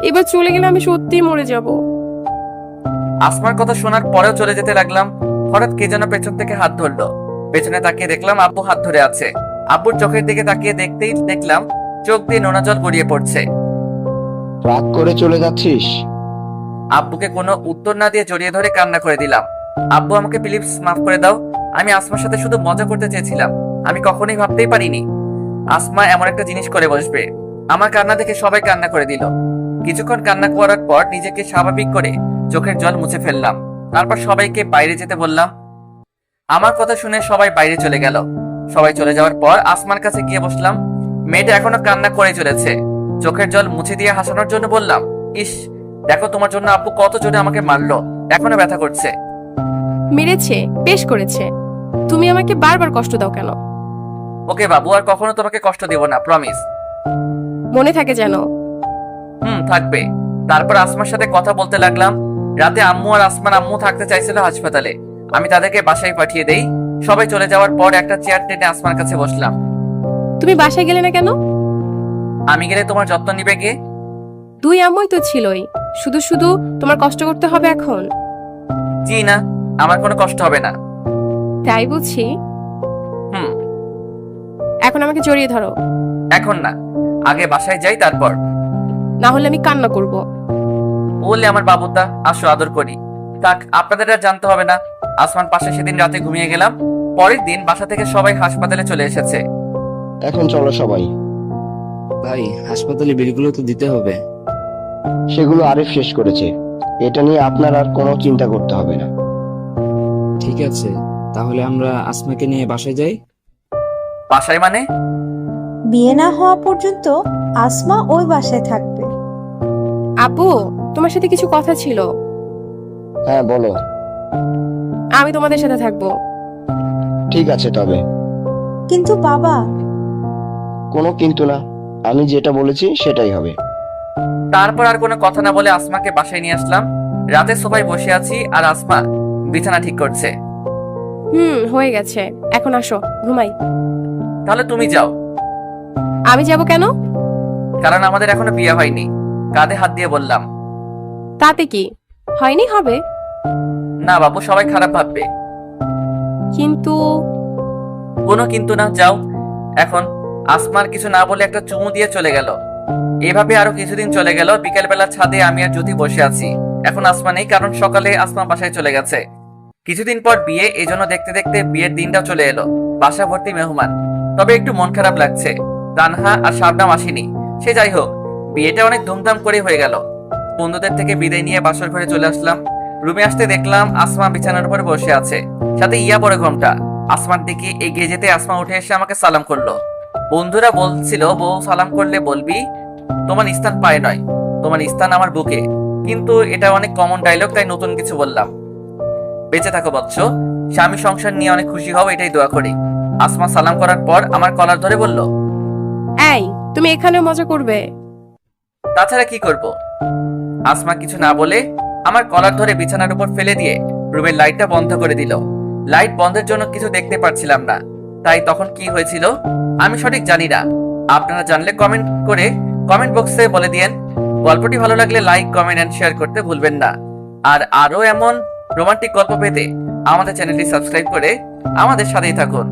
এবার চলে গেলে আমি সত্যিই মরে যাব। আসমার কথা শোনার পরেও চলে যেতে লাগলাম। হঠাৎ কে যেন পেছন থেকে হাত ধরলো। পেছনে তাকিয়ে দেখলাম আব্বু হাত ধরে আছে। আব্বুর চোখের দিকে তাকিয়ে দেখতেই দেখলাম চোখ দিয়ে নোনা জল গড়িয়ে পড়ছে। রাগ করে চলে যাচ্ছিস? আব্বুকে কোনো উত্তর না দিয়ে জড়িয়ে ধরে কান্না করে দিলাম। আব্বু, আমাকে প্লিজ মাফ করে দাও। আমি আসমার সাথে শুধু মজা করতে চেয়েছিলাম। আমি কখনোই ভাবতেই পারিনি আসমা এমন একটা জিনিস করে বসবে। আমার কান্না দেখে সবাই কান্না করে দিল। কিছুক্ষণ কান্না করার পর নিজেকে স্বাভাবিক করে চোখের জল মুছে ফেললাম। তারপর সবাইকে বাইরে যেতে বললাম। আমার কথা শুনে সবাই বাইরে চলে গেল। সবাই চলে যাওয়ার পর আসমার কাছে গিয়ে বসলাম। মেয়েটা এখনো কান্না করে চলেছে। চোখের জল মুছে দিয়ে হাসানোর জন্য বললাম, ইস, দেখো তোমার জন্য আব্বু কত জোরে আমাকে মারলো, এখনো ব্যথা করছে। মেরেছে, বেশ করেছে। তুমি আমাকে বারবার কষ্ট দাও কেন? ওকে বাবু, আর কখনো তোমাকে কষ্ট দেব না, প্রমিস। মনে থাকে যেন। থাকবে। তারপর আসমার সাথে কথা বলতে লাগলাম। রাতে আম্মু আর আসমান আম্মু থাকতে চাইছিল হাসপাতালে। আমি তাদেরকে বাসায় পাঠিয়ে দেই। সবাই চলে যাওয়ার পর একটা চেয়ার টেনে আসমার কাছে বসলাম। তুমি বাসায় গেলে না কেন? আমি গেলে তোমার যত্ন নিবে কে? দুই আম্মুই তো ছিলই, শুধু শুধু তোমার কষ্ট করতে হবে এখন? জি না, আমার কোনো কষ্ট হবে না। তাই বুঝি। হুম। এখন আমাকে জড়িয়ে ধরো। এখন না, আগে বাসায় যাই তারপর। না হলে আমি কান্না করব। বললে আমার বাবুটা, আসো আদর করি। থাক, আপনাদের আর জানতে হবে না। আসমান পাশে সেদিন রাতে ঘুমিয়ে গেলাম। পরের দিন বাসা থেকে সবাই হাসপাতালে চলে এসেছে। এখন চলো সবাই। ভাই, হাসপাতালে বিলগুলো তো দিতে হবে। সেগুলো আরিফ শেষ করেছে। এটা নিয়ে আপনার আর কোনো চিন্তা করতে হবে না। ঠিক আছে, তাহলে আমরা আসমাকে নিয়ে বাসায় যাই। বাসায় মানে? বিয়ে না হওয়া পর্যন্ত আসমা ওই বাসায় থাকবে। আপু, তোমার সাথে কিছু কথা ছিল। হ্যাঁ বলো। আমি তোমাদের সাথে থাকবো। ঠিক আছে তবে। কিন্তু বাবা। কোনো কিন্তু না, আমি যেটা বলেছি সেটাই হবে। তারপর আর কোনো কথা না বলে আসমাকে বাসায় নিয়ে আসলাম। রাতে সবাই বসে আছি আর আসমা বিছানা ঠিক করছে। হয়ে গেছে, এখন আসো ঘুমাই। তাহলে তুমি যাও। আমি যাব কেন? কারণ আমাদের এখনো বিয়ে হয়নি। কাঁধে হাত দিয়ে বললাম। তাতে কি হয়নি? হবে না বাবু, সবাই খারাপ ভাববে। কিন্তু। কোনো কিন্তু না, যাও এখন। আসমার কিছু না বলে একটা চুমু দিয়ে চলে গেল। এভাবে আরো কিছুদিন চলে গেল। বিকেলবেলা ছাদে আমি আর জ্যোতি বসে আছি। এখন আসমা নেই, কারণ সকালে আসমা বাসায় চলে গেছে। কিছুদিন পর বিয়ে, এজন্য দেখতে দেখতে বিয়ের দিনটা চলে এলো। বাসা ভর্তি মেহমান। তবে একটু মন খারাপ লাগছে, তানহা আর শাবনাম আসেনি। সে যাই হোক, বিয়েটা অনেক ধুমধাম করে হয়ে গেল। বন্ধুদের থেকে বিদায় নিয়ে বাসর ঘরে চলে আসলাম। রুমে আসতে দেখলাম আসমা বিছানার উপর বসে আছে, সাথে ইয়া পরে ঘোমটা। আসমার দিকে এগিয়ে যেতে আসমা উঠে এসে আমাকে সালাম করলো। বন্ধুরা বলছিল, বউ সালাম করলে বলবি তোমার স্থান পায়ে নয়, তোমার স্থান আমার বুকে। কিন্তু এটা অনেক কমন ডায়লগ, তাই নতুন কিছু বললাম। বেঁচে থাকো বৎস, স্বামী সংসার নিয়ে অনেক খুশি হও, এটাই দোয়া করি। আসমা সালাম করার পর আমার কলার ধরে বলল, এই, তুমি এখানেও মজা করবে? তাছাড়া কি করব? আসমা কিছু না বলে আমার কলার ধরে বিছানার উপর ফেলে দিয়ে রুমের লাইটটা বন্ধ করে দিল। লাইট বন্ধের জন্য কিছু দেখতে পাচ্ছিলাম না, তাই তখন কি হয়েছিল আমি সঠিক জানি না। আপনারা জানলে কমেন্ট বক্সে বলে দিয়েন। গল্পটি ভালো লাগলে লাইক, কমেন্ট এন্ড শেয়ার করতে ভুলবেন না। আর আরো এমন রোমান্টিক গল্প পেতে আমাদের চ্যানেলটি সাবস্ক্রাইব করে আমাদের সাথেই থাকুন।